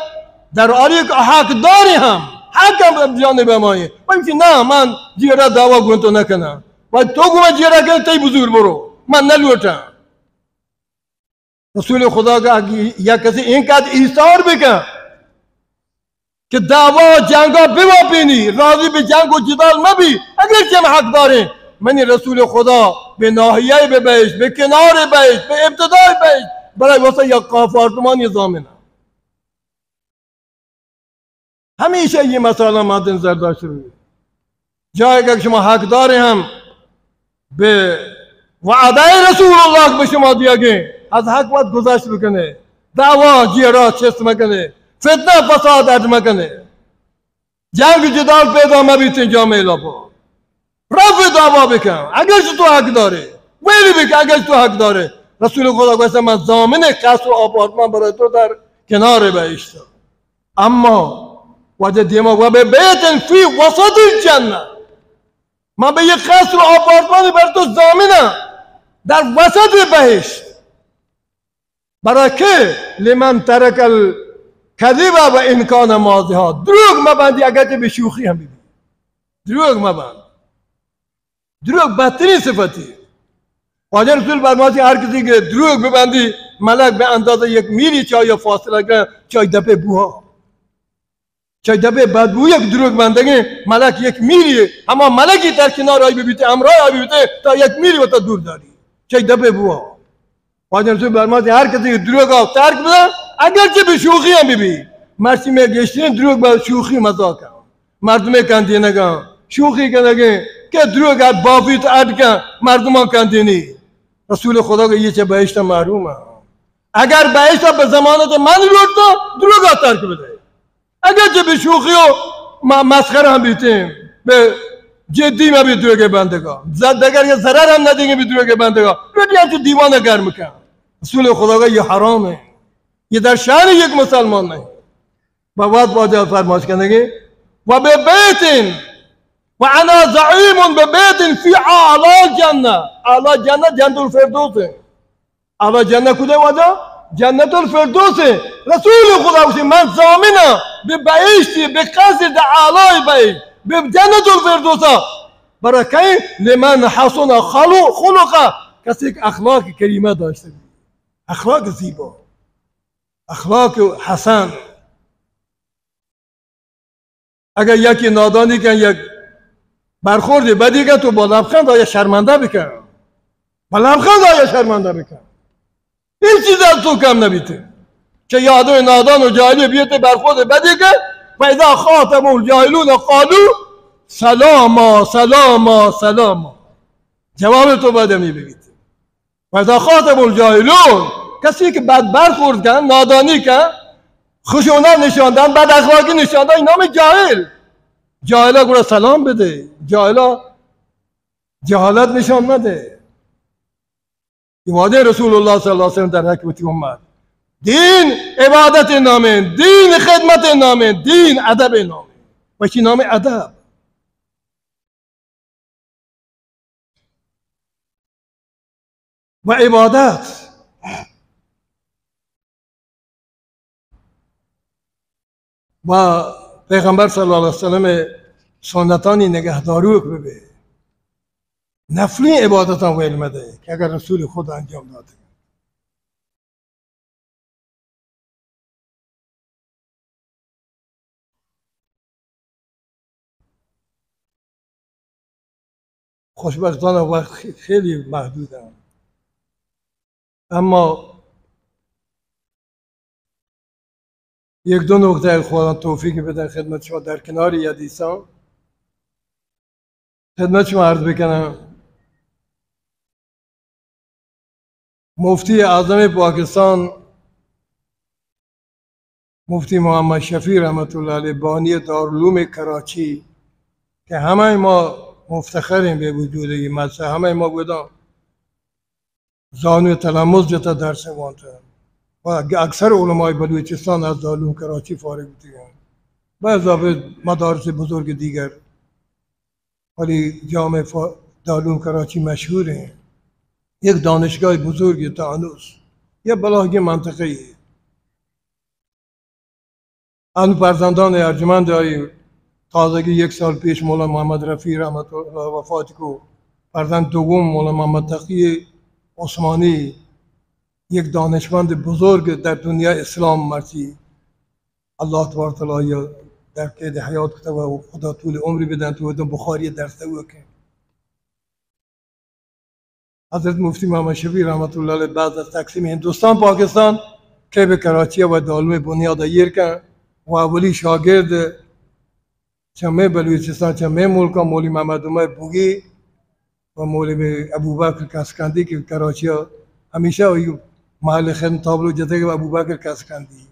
Speaker 1: در حالی که حق داری هم، حق هم به جانب مایه، ولی نه من جیرا دعوا گویم تو نکنه و تو گویم جیرا کنه تی بزرگ برو، من نلوٹم. رسول خدا کا یا کسی این قد ایثار بکن که دعوا جنگا ببینی، راضی به جنگ و جدال مبی اگرچه هم حق داره. من رسول خدا به ناحیه به بهشت، به کنار بهشت، به ابتدای بهشت برای واسه یک آپارتمانی ضامنم. همیشه یہ مسئله مد نظر داشته باشید. جایی که شما حق داره هم به وعده رسول الله به شما دیا گه از حق باید گذشت بکنه، دعوا جیرا چست مکنه، فتنه فساد اد مکنه، جنگ جدال پیدا مبیتین جامعه لابا رفع دعوا بکن اگرچه تو حق داره، ویلی بکن اگرچه تو حق داره. رسول خدا گوشت من ضامن قصر و آپارتمان برای تو در کنار بهشت. اما وجه دیما و به بیت فی وسط الجنه، من به یک قصر و آپارتمانی برای تو ضامنم در وسط بهشت. برای که لمن ترک الکذب و ان کان مازحا، دروغ مبندی اگرچه به شوخی هم ببین، دروغ مبند. دروغ بدترین صفتی. خواجه رسول فرماید هر کسی که دروغ ببندی ملک به اندازه یک میلی چای فاصله کنه، چای دپه بوها، چای دپه بدبو یک دروغ بندگی ملک یک میلی، اما ملکی در کنار آی ببیته، امرای آی ببیته تا یک میلی و تا دور داری، چای دپه بوها. خواجه رسول فرماید هر کسی که دروغ آف ترک بده اگرچه به شوخی هم ببین، مرسی میں گشتین دروغ با شوخی مزاق کن، مردم کندی نگن، شوخی کنگه که دروغ اد بافیت اد کن، مردمان کندینی. رسول خدا که یہ چه بهشت محروم ہے. اگر بهشت به ضمانت من لوٹتا دروغ ترک بده، اگرچه به شوخی و مسخره هم بیتیم، به جدی ما بھی دروغ بندگا زدگر یا ضرر هم ندینگه به دروغ بندگا، لوٹی هم تو دیوانه گرم کن. رسول خدا که یہ حرام ہے، یہ در شأن یک مسلمان نہیں. بواد باجا فرمایش کنگه و به بیت و انا زعیم به بیت فی اعلی جنه، اعلی جنه جنت الفردوس، اعلی جنه کده وجا جنت الفردوس. رسول خدا گوشی من ضامنم به بهشتی، به قصر در اعلی بهشت، به جنت الفردوس. برای که لمن حسن خلقه، کسی که اخلاق کریمه داشته، اخلاق زیبا، اخلاق حسن. اگر یکی نادانی کن، یک برخوردی بدی کن، تو با لبخند آیا شرمنده بکن، با لبخند آیا شرمنده بکن. این چیز از تو کم نبیته که یادو نادان و جاهلی بیته برخورد بدی کن و اذا خاطب الجاهلون قالو سلاما سلاما سلاما، جواب تو بعد می بگید. و اذا خاطب الجاهلون، کسی که بد برخورد کن، نادانی کن، خشونت نشاندن، بد اخلاقی نشاندن، این نام جاهل. جاهلا گوره سلام بده، جاهلا جهالت نشان نده. واده رسول الله صلی الله علیه وسلم در حکمتی امت. دین عبادت نامه، دین خدمت نامه، دین ادب نامه. و چی نام ادب؟ و عبادت. و پیغمبر صلی الله علیه وسلم سنتانی نگهداری ببه. نفلی عبادت هم ویل مده که اگر رسول خود انجام داده. خوشبختانه وقت خیلی محدوده، اما یک دو نکته خدا توفیق بده خدمت شما در کنار این حدیثان خدمت شما عرض بکنم. مفتی اعظم پاکستان مفتی محمد شفیع رحمت الله علیه بانی دارالعلوم کراچی که همه ما مفتخریم به وجود این مدرسه، همه ما بودم زانو تلمذ جتا درس وانته و اکثر علمای بلوچستان از دارالعلوم کراچی فارغ بودند به اضافه مدارس بزرگ دیگر، ولی جامعه دارالعلوم کراچی مشهوره. یک دانشگاه بزرگی تا هنوز یه بلاحی منطقه‌ای. آن فرزندان ارجمند های تازگی یک سال پیش مولا محمد رفیع رحمت الله وفات کو، فرزند دوم مولا محمد تقی عثمانی یک دانشمند بزرگ در دنیا اسلام مرسی الله تبارک و تعالی در قید حیات کتب و خدا طول عمری بدن تو بخاری درس او که حضرت مفتی محمد شفیع رحمت الله علیه بعد از تقسیم هندوستان پاکستان که به کراچی و دارالعلوم بنیاد ایر کن و اولی شاگرد چمه بلوچستان چمه ملکا مولی محمد عمر بوگی و مولی ابوبکر کسکندی که کراچی همیشه محل خدمت تابلو جاته که ابوبکر کسکندی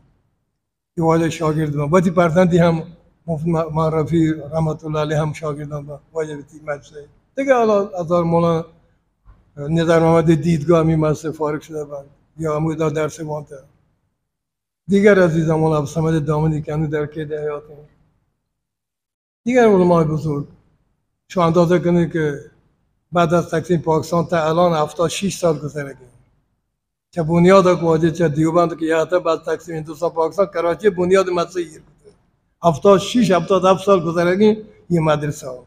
Speaker 1: یہ واجه شاگرد ما باتی پرتندی هم مفتی معرفی رحمت الله علیه هم شاگردان با واجه بیتی مدرسه دیگه حالا ازار مولانا نظر محمد دیدگاه همی مدرسه فارغ شده بند یا امودا درس وانته دیگر عزیزان مولا عبدالصمد دامنی که هنو در قید حیات دیگر علماء بزرگ شو اندازه کنید که بعد از تقسیم پاکستان تا الان 76 سال گذرگی چه بنیاد که واجه چه دیوبند که یه بعد تقسیم هندوستان پاکستان کراچی بنیاد مدرسه ایر بوده 76 77 سال گذرگی یه مدرسه ها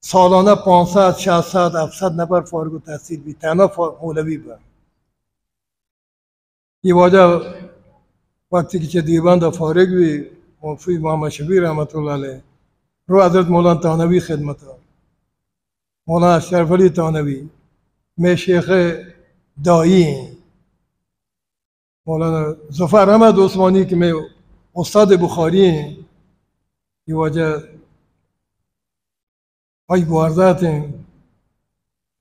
Speaker 1: سالانه 500 600 700 نفر فارغ التحصیل بی تنها مولوی بود. یه واجه وقتی که چه دیوبند فارغ بی مفتی محمد شفیع رحمت الله علیه رو حضرت مولانا تانوی خدمت ها مولانا اشرف علی تانوی میں شیخ دایی مولانا ظفر احمد عثمانی که میں استاد بخاری ہیں یہ وجہ های واردات ہیں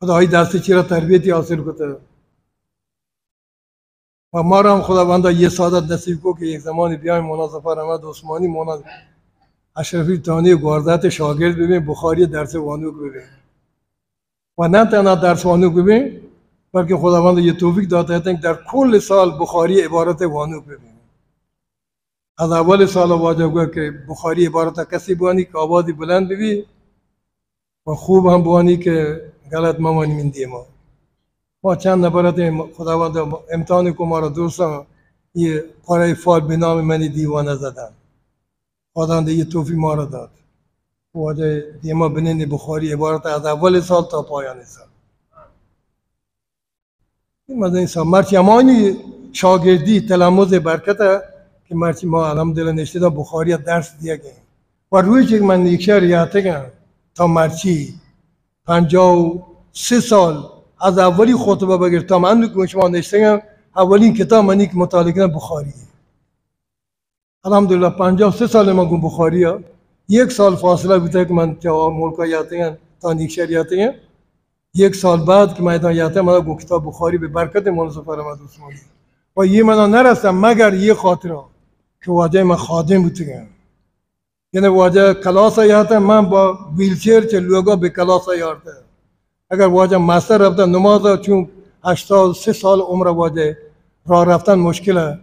Speaker 1: خدا های دست چیرا تربیتی حاصل کرده و ما را هم خداوند یه سعادت نصیب کو که یک زمانی بیایم مولانا ظفر احمد عثمانی مولانا اشرفی تانی واردات شاگرد ببین بخاری درس وانوک ببین و نه تنها درس وانوک ببین بلکه خداوند یه توفیق داده که در کل سال بخاری عبارت وانوک ببین. از اول سال واجب گوه که بخاری عبارت کسی بوانی که آوازی بلند ببین و خوب هم بوانی که غلط ممانی من دیما ما چند نبرت خداوند امتحان که ما را دوستان یه قرآن فال به نام منی دیوانه زدن خداوند یه توفیق ما را داد واجه دیما بنین بخاری عبارت از اول سال تا پایان سال این مزه این سال مرچی همانی شاگردی تلمذ برکت که مرچی ما الحمدلله نشته بخاری درس دیگه و روی که من یک شهر یاته گم تا مرچی 53 سال از اولی خطبه بگیر تا من که شما نشته اولین کتاب منی که مطالعه کردم بخاری الحمدلله 53 سال من گم بخاری ها یک سال فاصله بوده که من جواب ملکا یاته تا نیکشهر یاته یک سال بعد که من یاته من گم کتاب بخاری به برکت مولانا ظفر احمد عثمانی و یه من نرسم مگر یه خاطره که واجه من خادم بوده یعنی واجه کلاس یارته من با ویلچر چه لوگا به کلاس یارته اگر واجه مستر رفته نماز چون 83 سال عمر واجه راه رفتن مشکله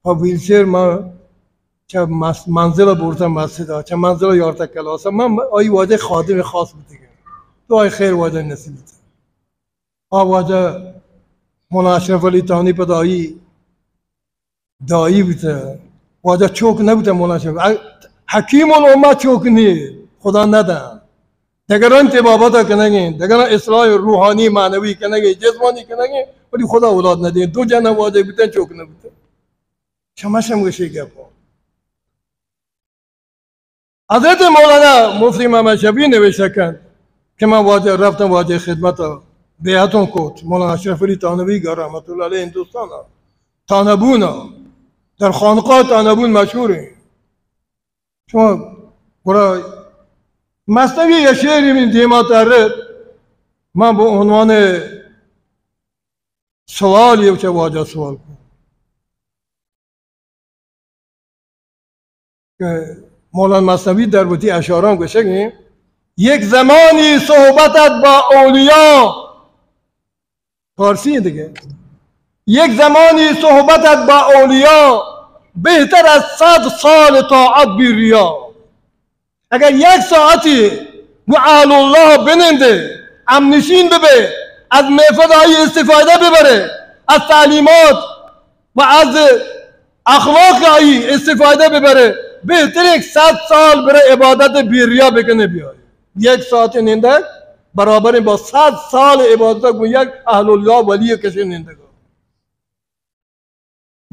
Speaker 1: با ویلچر ما چه منزل بردم مسجد چه منزل یارته کلاس من آی واجه خادم خاص بودیم تو آی خیر واجه نصیب واجه مولانا اشرف علی تانی پدایی دایی بوده واجه چوک نبوده مولانا اشرف حکیم الامت چوک نی خدا ندن دگران تبابت کنگی دگران اصلاح روحانی معنوی کنگی جسمانی کنگی ولی خدا اولاد ندین دو جنه واجه بودن چوک نبوده شمشم گشی گفت حضرت مولانا مفتی محمد شفیع نوشته کن که من واجه رفتم واجه خدمت بیعتون کت مولانا اشرف علی تانوی رحمت الله علیه هندوستان تانبون در خانقاه تانبون مشهوره شما برای مثنوی یه شعری من دیما ترد من با عنوان سوالی چه واجه سوال کنم که مولانا مثنوی در بوتی اشاران گوشه یک زمانی صحبتت با اولیا فارسی دیگه یک زمانی صحبتت با اولیا بهتر از 100 سال طاعت بی ریا اگر یک ساعتی و اهل الله بننده امنشین ببه از محفظهای استفاده ببره از تعلیمات و از اخلاق ای استفاده ببره بهتر 100 سال برای عبادت بی ریا بکنه بیای یک ساعت ننده برابر با 100 سال عبادت کو یک اهل الله ولی کسی نندگان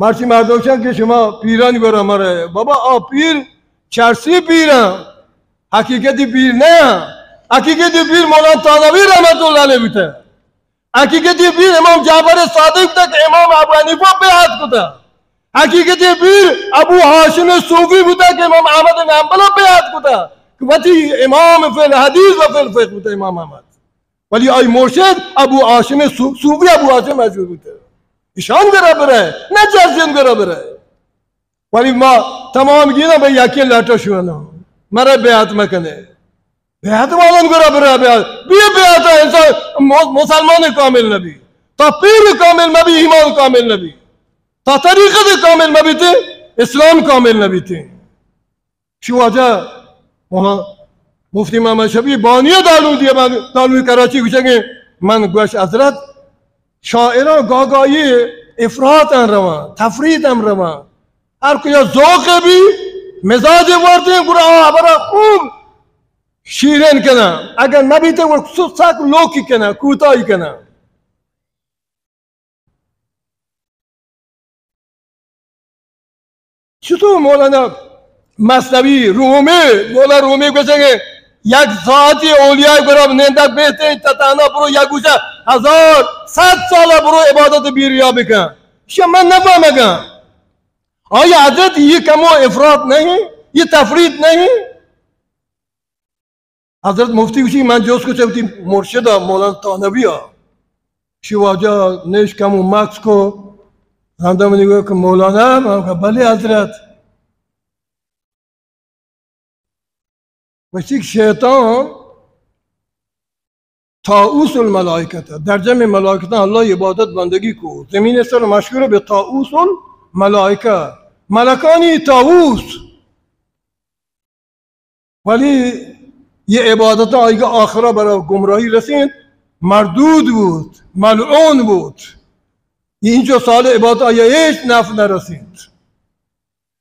Speaker 1: مرچی مردوشن که شما پیرانی برا مره بابا پیر چرسی پیرم حقیقتی پیر نه حقیقتی پیر مولانا تانوی رحمت الله علیه بوده حقیقتی پیر امام جعفر صادق بوده که امام ابو حنیفه بیعت کرده حقیقتی پیر ابو هاشم صوفی بوده که امام احمد بن حنبل بیعت کرده وقتی امام فی الحدیث و فی الفقه بوده امام احمد ولی آی مرشد ابو هاشم صوفی ابو هاشم مشهور بوده ایشان گره بره نه جزین گره بره ولی ما تمام گینا به یکی لطا شونه مرا بیعت مکنه بیعت والن گره بره بیعت انسان مسلمان کامل نبی تا پیر کامل نبی ایمان کامل نبی تا طریقت کامل نبی ته اسلام کامل نبی ته شو واجه مفتی محمد شفیع بانی دالوی کراچی گوشه من گوش حضرت شاعران گاگایی افراط روان تفرید روان هر کجا ذوق بی مزاج ورده گروه برای خوب شیرین کنن اگر نبیته ور سک لوکی کنن کوتاهی کنن چطور مولانا مثنوی مولانا رومی گوشه یک ساعتی اولیای برام نندک بهترین تتانا برو یک گوشه 1100 ساله برو عبادت بیریا بکن شما من نفهمگم آیا حضرت یہ کمو افراط نہیں یہ تفرید نہیں حضرت مفتی گوشی من جوز کو چوتی مرشدہ مولانا تانویہ شواجہ نیش کمو مکس کو ہمدہ منی گویا کہ مولانا میں کہا بلے حضرت وشیک شیطان طاؤوس الملائکت در جمع ملائکتان اللہ عبادت بندگی کو زمین سر مشهور به طاؤوس الملائکه ملکانی طاؤوس ولی یه عبادت آیگه آخرا برای گمراهی رسید مردود بود ملعون بود اینجا سال عبادت آیا هیچ نفع نرسید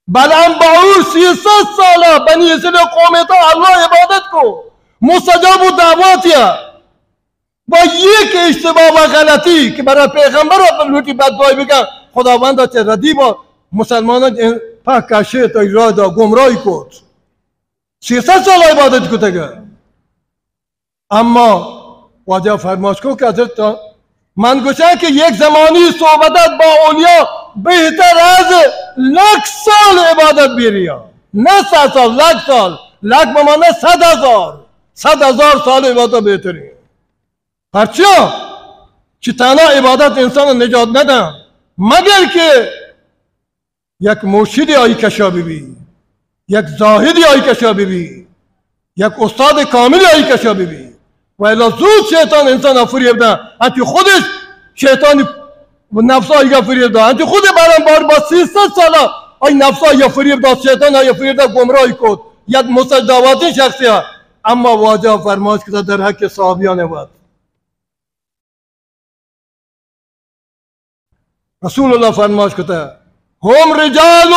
Speaker 1: بلعن باور 300 ساله بنی اسرائیل قومتا الله عبادت کو مستجاب و دعواتیا با یک اشتباه و غلطی که برای پیغمبر را بلوٹی بددعایی بگن خداوند چه ردی با مسلمانان پاک کشه تا ایراد دا گمراهی کد 300 سال عبادت کده اما واجه فرماش کو که حضرت من گوشم که یک زمانی صحبتت با اولیا بهتر از 100 سال عبادت بیریا نه 100 سال 100 سال لک بمانه 100,000 سال عبادت بهتری پرچه که تنها عبادت انسان نجات ندن مگر که یک مرشد آیی کشابی بی یک زاهدی آی کشا ببی، یک استاد کاملی آی کشا ببی. و الا زود شیطان انسان فریب ده، انتی خودش شیطانی نفس آیگا فریب ده، انتی خود برام بار با 300 ساله آی نفس آیا فریب ده، شیطان آیا فریب ده، گمراهی کد. یک مسجداواتی شخصی ها. اما واجه فرمایش کده در حق صحابیان وقت. رسول الله فرمایش کده هم رجال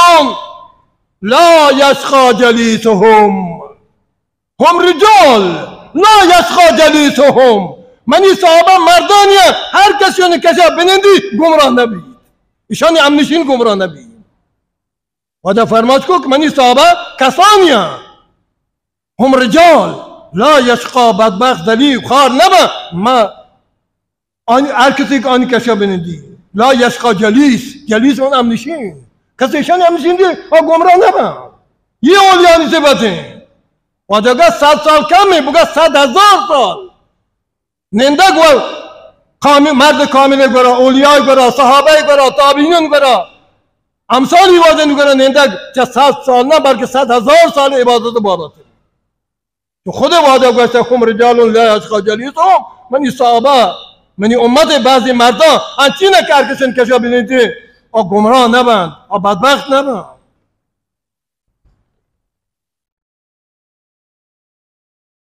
Speaker 1: لا یشقى جلیسهم، هم رجال لا یشقى جلیسهم. منی صحابه مردانی هر کسی کشا بنندی گمراه نبید، ایشانی امنشین گمراه نبید. واجه فرمایش کد منی صحابه کسانی هم رجال لا یشقى بدبخت ذلیل خار نبا ما هر کسی که آنی کشا بنندی. لا یشقى جلیس، جلیس اون امنشین، کسی ایشانی امنشین دی گمراه نبا. یہ اولیانی صفت و جگہ 100 سال کم ہے، بگا 100,000 سال نندگ و مرد کامل گرا، اولیاء گرا، صحابه گرا، تابعین گرا، امثالی وازن گرا نندگ چه 100 سال نه بلکه 100,000 سال عبادت بابت. تو خود واجه گوشته هم رجال لا یشقى جلیسهم، منی صحابه منی امت بعضی مردان انچی نکر کسین کشا بینیدی و گمراه نبند و بدبخت نبند.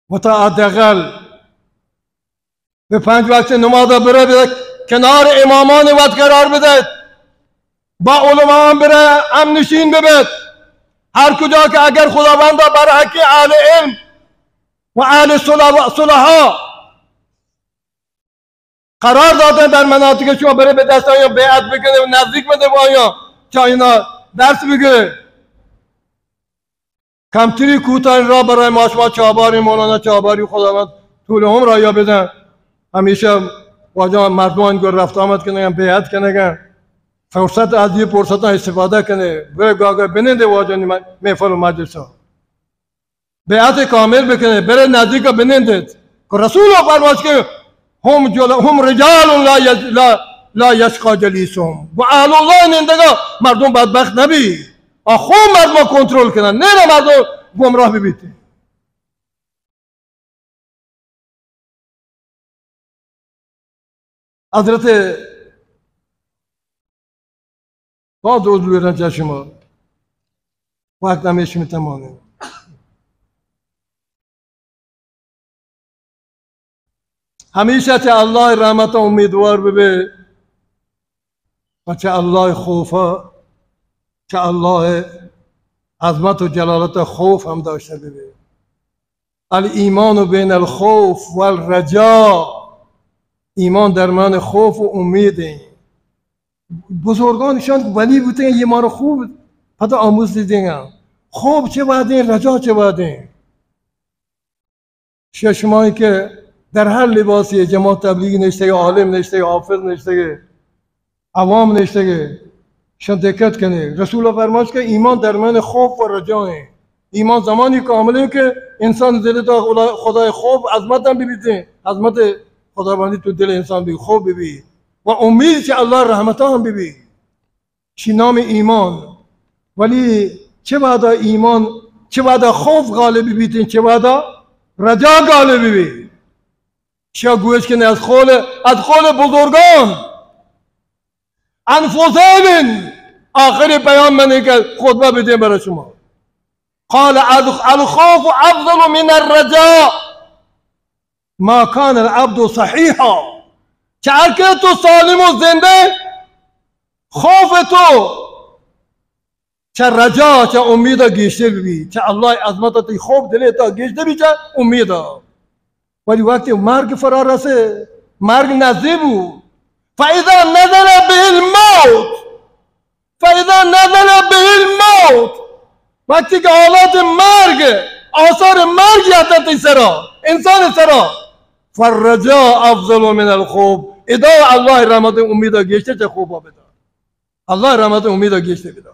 Speaker 1: و تا حداقل به 5 وقت نماز بره بده، کنار امامان وقت قرار بده، با علما بره امنشین ببید. هر کجا که اگر خداوند برای حق اهل علم و اهل صلحا قرار دادن در مناطق شما بره به دست آیا بیعت بکنه و نزدیک بده با آیا چه اینا درس بگیره. کمتری کوتاه را برای ما شما چاباری مولانا چاباری خداوند طول عمر را یا بدن. همیشه واجه مردمان گر رفت آمد کنه، بیعت کنه، فرصت از یه فرصت استفاده کنه، بره گاگه بنده واجه محفل و مجلس ها بیعت کامل بکنه، بره نزدیک بنده که رسول الله فرماید که هم رجال لا یشقى جلیسهم. و اهل الله نندگاه مردم بدبخت نبی، خوب مردم کنترل کنن، نه مردم گمراه ببیتی. حضرت باز روز بیرن چه شما وقت همیشه میتمانه. همیشه چه الله رحمت امیدوار ببه و چه الله خوفه، چه الله عظمت و جلالت خوف هم داشته ببه. الایمان بین الخوف و الرجا، ایمان در من خوف و امید. بزرگانشان ولی بودن یه ما رو خوب پتا آموز دیدن. خوب چه باید، رجا چه باید. شمایی که در هر لباسی جماعت تبلیغی نشته، عالم نشته، حافظ نشته، عوام نشته، شان دقت کنه. رسول الله فرماش که ایمان در من خوف و رجا ہے. ایمان زمانی کامله که انسان دل تا خدای خوف عظمت هم ببینه، عظمت خداوندی تو دل انسان بی خوف ببین و امید که الله رحمت هم ببین. چی نام ایمان. ولی چه بعد ایمان، چه بعد خوف غالب ببین، چه بعد رجا غالب ببین. چه گوش کنه از قول بزرگان. انفسین آخر پیام منه که خطبه بده برای شما. قال الخوف افضل من الرجاء ما كان العبد صحيحا. چهار که تو سالم و زنده، خوف تو چه رجا چه امید گیشته ببی، چه الله عظمت خوف دلی تا گیشته بی، چه امید. ولی وقتی مرگ فرا رسه، مرگ نزدیک بود. فاذا نزل به الموت، فاذا نزل به الموت، وقتی که حالات مرگ، آثار مرگ یادت سرا انسان سرا، فالرجاء افضل من الخوف. ادا الله رحمت امید گیشته چه خوبا بده، الله رحمت امید گیشته بده.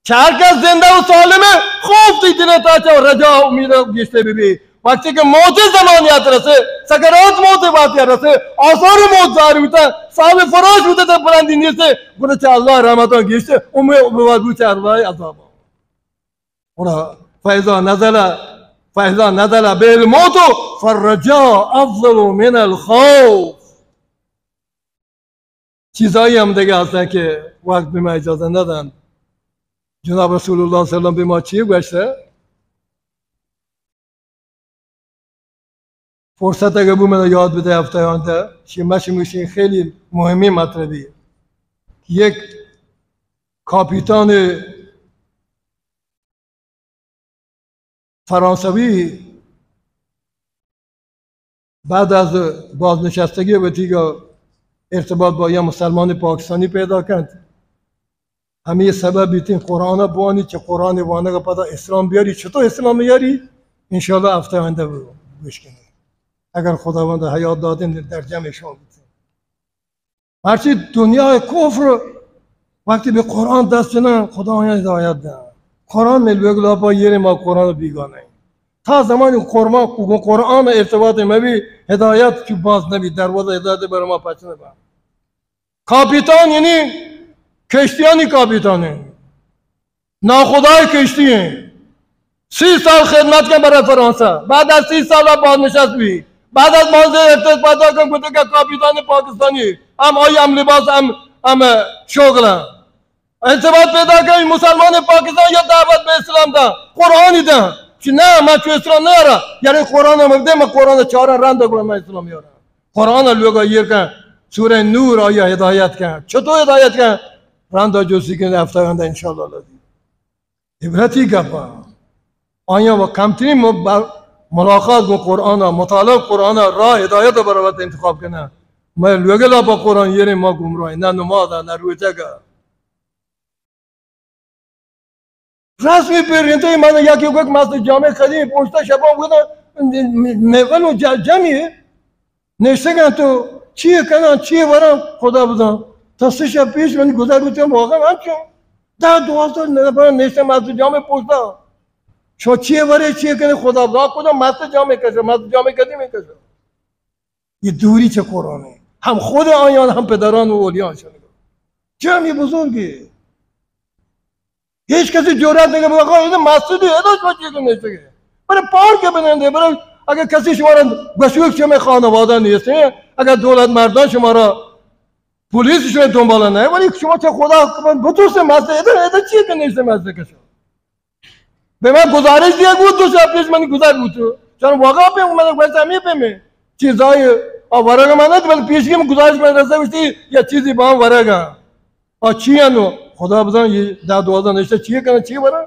Speaker 1: چهار کس زنده و سالمه، خوف دیدن تا چه رجا امید گیشته ببی. وقتی که موت زمانیت رسه، سکرات موت واقع رسه، آثار موت ظاهر ہوتا، صاحب فراش ہوتا تا بلندی نیسته، گونه چه الله رحمت گیشته امید بواد چه الله عذاب. اونا فإذا نزل بالموت فالرجاء افضل من الخوف. چیزایی هم دیگه هستن که وقت به ما اجازه ندن. جناب رسول الله صلی الله علیه و به ما چی گوشته؟ فرصت اگه بود من یاد بده هفته آینده شیمش میشه خیلی مهمی مطلبی. یک کاپیتان فرانسوی بعد از بازنشستگی و دیگه ارتباط با یه مسلمان پاکستانی پیدا کرد. همه سبب بیتین قرآن بوانی چه قرآن وانه که پدا اسلام بیاری چطور اسلام بیاری؟ انشاءالله هفته آینده گوش کنید اگر خداوند حیات دادین در جمع شما بیتین. هرچی دنیای کفر وقتی به قرآن دست نه خداوند هدایت ده. قرآن ملوگلا با یه ما قرآن بیگانه تا زمانی قرآن ارتباط مبی هدایت که باز نبی دروازه هدایت برای ما پچه نبا. کاپیتان یعنی کشتیانی کاپیتانه ناخدای کشتی ہیں. 30 سال خدمت کن برای فرانسه بعد از 30 سال بازنشست بھی بعد از موضوع ارتباط پیدا کن گفته که کاپیتان پاکستانی هم آئی هم لباس هم شغل ارتباط پیدا کن مسلمان پاکستان یا دعوت به اسلام ده قرآنی ده چی نه من چو اسلام نیاره یعنی قرآن هم بده من قرآن چهار رند کنم من اسلام یاره قرآن لوگا یر کن سوره نور آیا هدایت کن چطور هدایت کن رند جوسی کن هفته آینده انشاءالله لازم عبرتی گپا آیا و کمترین ملاقات با قرآن مطالعه قرآن راه هدایت برای انتخاب کنه ما لوگلا با قرآن یه ما گمراهی نه نماز نه روزه رسمی پرینته من یکی وقت مسجد جامع قدیم پشت شبا بودن میول و جمعی نشته کن تو چیه کنن چیه برم خدا بدن تا 3 شب پیش من گذر بودم واقعا من چون 10-12 نفر نشته مسجد جامع پشت شو چیه بره چیه کنه خدا بدن کدام مسجد جامع کشه مسجد جامع قدیم کشه یه دوری چه قرآنه هم خود آیان هم پدران و اولیان شده جمعی بزرگی هیچ کسی جرأت نگه بگه آقا این مسجدی اداش با چیه کنه برای پارک بننده برای اگر کسی شما را بشوک شما خانواده نیسته اگر دولت مردان شما را پلیس شما دنبال نه ولی شما چه خدا بتوسته مسجد ادا چیه که نیسته مسجد کشو به من گزارش دیگه بود 2 شب پیش من گزارش بود چون واقعا به من گفت همی به چیزای آوارگا من نه ولی پیش که گزارش مدرسه بودی یا چیزی با هم ورگا چیه نو خدا بزن یه 10-12 نشته چیه کنه چیه برای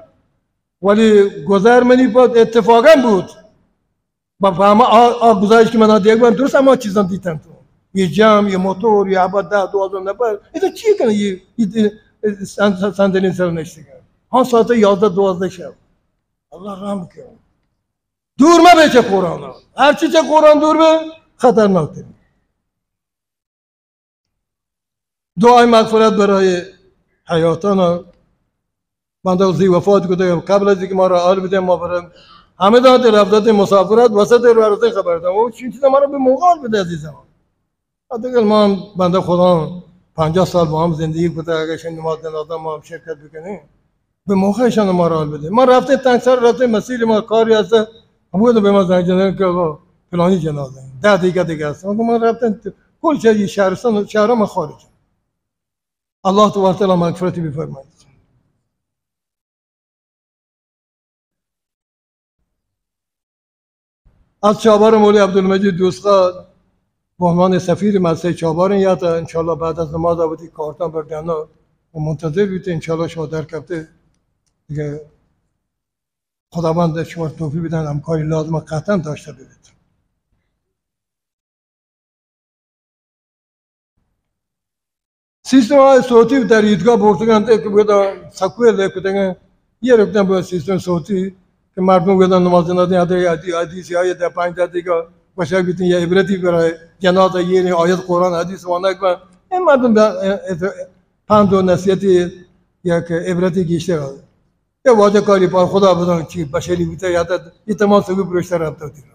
Speaker 1: ولی گذر منی بود اتفاقا بود با همه گزارش که من دیگه بودم درست اما چیزان دیدم تو یه جمع یه موتور یه عباد 10-12 نفر ایتا چیه کنه یه صندلی سر نشته کنه ها ساعت 11-12 شب الله رحم کنه دور ما به چه قرآن هرچی چه قرآن دور به خطرناک تر دعای مغفرت برای حیاتانا بنده وزی وفات کده قبل از اینکه ما را حال بده ما برم همه داد رفتات مسافرت وسط روزه خبر دادم او چین چیزا ما را به موقع حال بده عزیزم دیگه ما هم بنده خدا 50 سال با هم زندگی بوده اگه شن نماز جنازه ما هم شرکت بکنیم به موقعشان ما را حال بده ما رفته تنگسر رفته مسیر ما کاری هست همون به ما زنگ زدن که فلانی جنازه 10 دقیقه دیگه است ما رفتن کل چیز شهرستان شهر ما خارج الله تبارک تعالی مغفرتی بفرماید از چابار مولی عبدالمجید دوستخواه به عنوان سفیر مدرسه چابار یا تا انشالله بعد از نماز آبادی کارتان بردیانا و منتظر بیده انشالله شما در کفته دیگه خداوند شما توفیق بدن همکاری لازم قطعا داشته بید سیستم های صوتی در ایدگاه بردگان که باید سکوی لکتنگه یه رکتن باید سیستم صوتی که مردم بودن نماز جنازه حدیثی های 5 دقیقه باشه بیتین یه عبرتی برای جنازه یه آیت قرآن حدیث وانه کن این مردم پند و نصیحتی یک عبرتی گیشته راه یه واجه کاری پار خدا بدن چی بشری بیته یا یه تمام سوی برشته رفته دیگه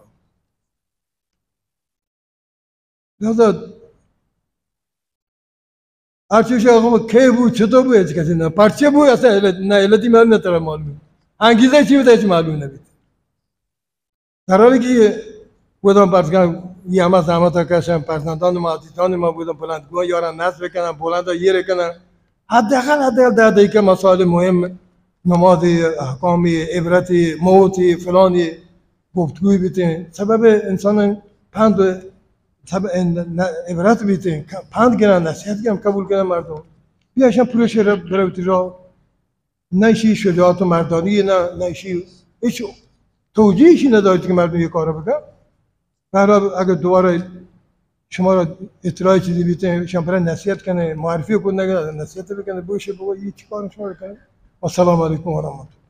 Speaker 1: لذا هرچی شما که بود چطور بود کسی نه پرچه بود اصلا نه علتی من نتره معلوم انگیزه چی بوده هیچ معلوم نبید. در حالی که بودم پرس کنم یه همه زحمت ها کشم، پرسندان ما عزیزان ما بودم بلندگوها یارن نصب کنم، بلند ها یه کنم، حداقل 10 دقیقه مسائل مهم، نماز، احکام، عبرت، موت، فلانی گفتگوی بیتین سبب انسان پند سبب عبرت بیتین پند گرن نصیحت گرن قبول کنن مردم بیاشن پولش بروتی را نشی شجاعت و مردانی نه نشی هیچ توجیهشی ندارید که مردم یه کارو بکن. برای اگر دوباره شما را اطلاع چیزی بیتین شما برای نصیحت کنه معرفی کنه نصیحت بکنه بوشه بگو یه چی کار شما کنه. السلام علیکم و رحمت الله.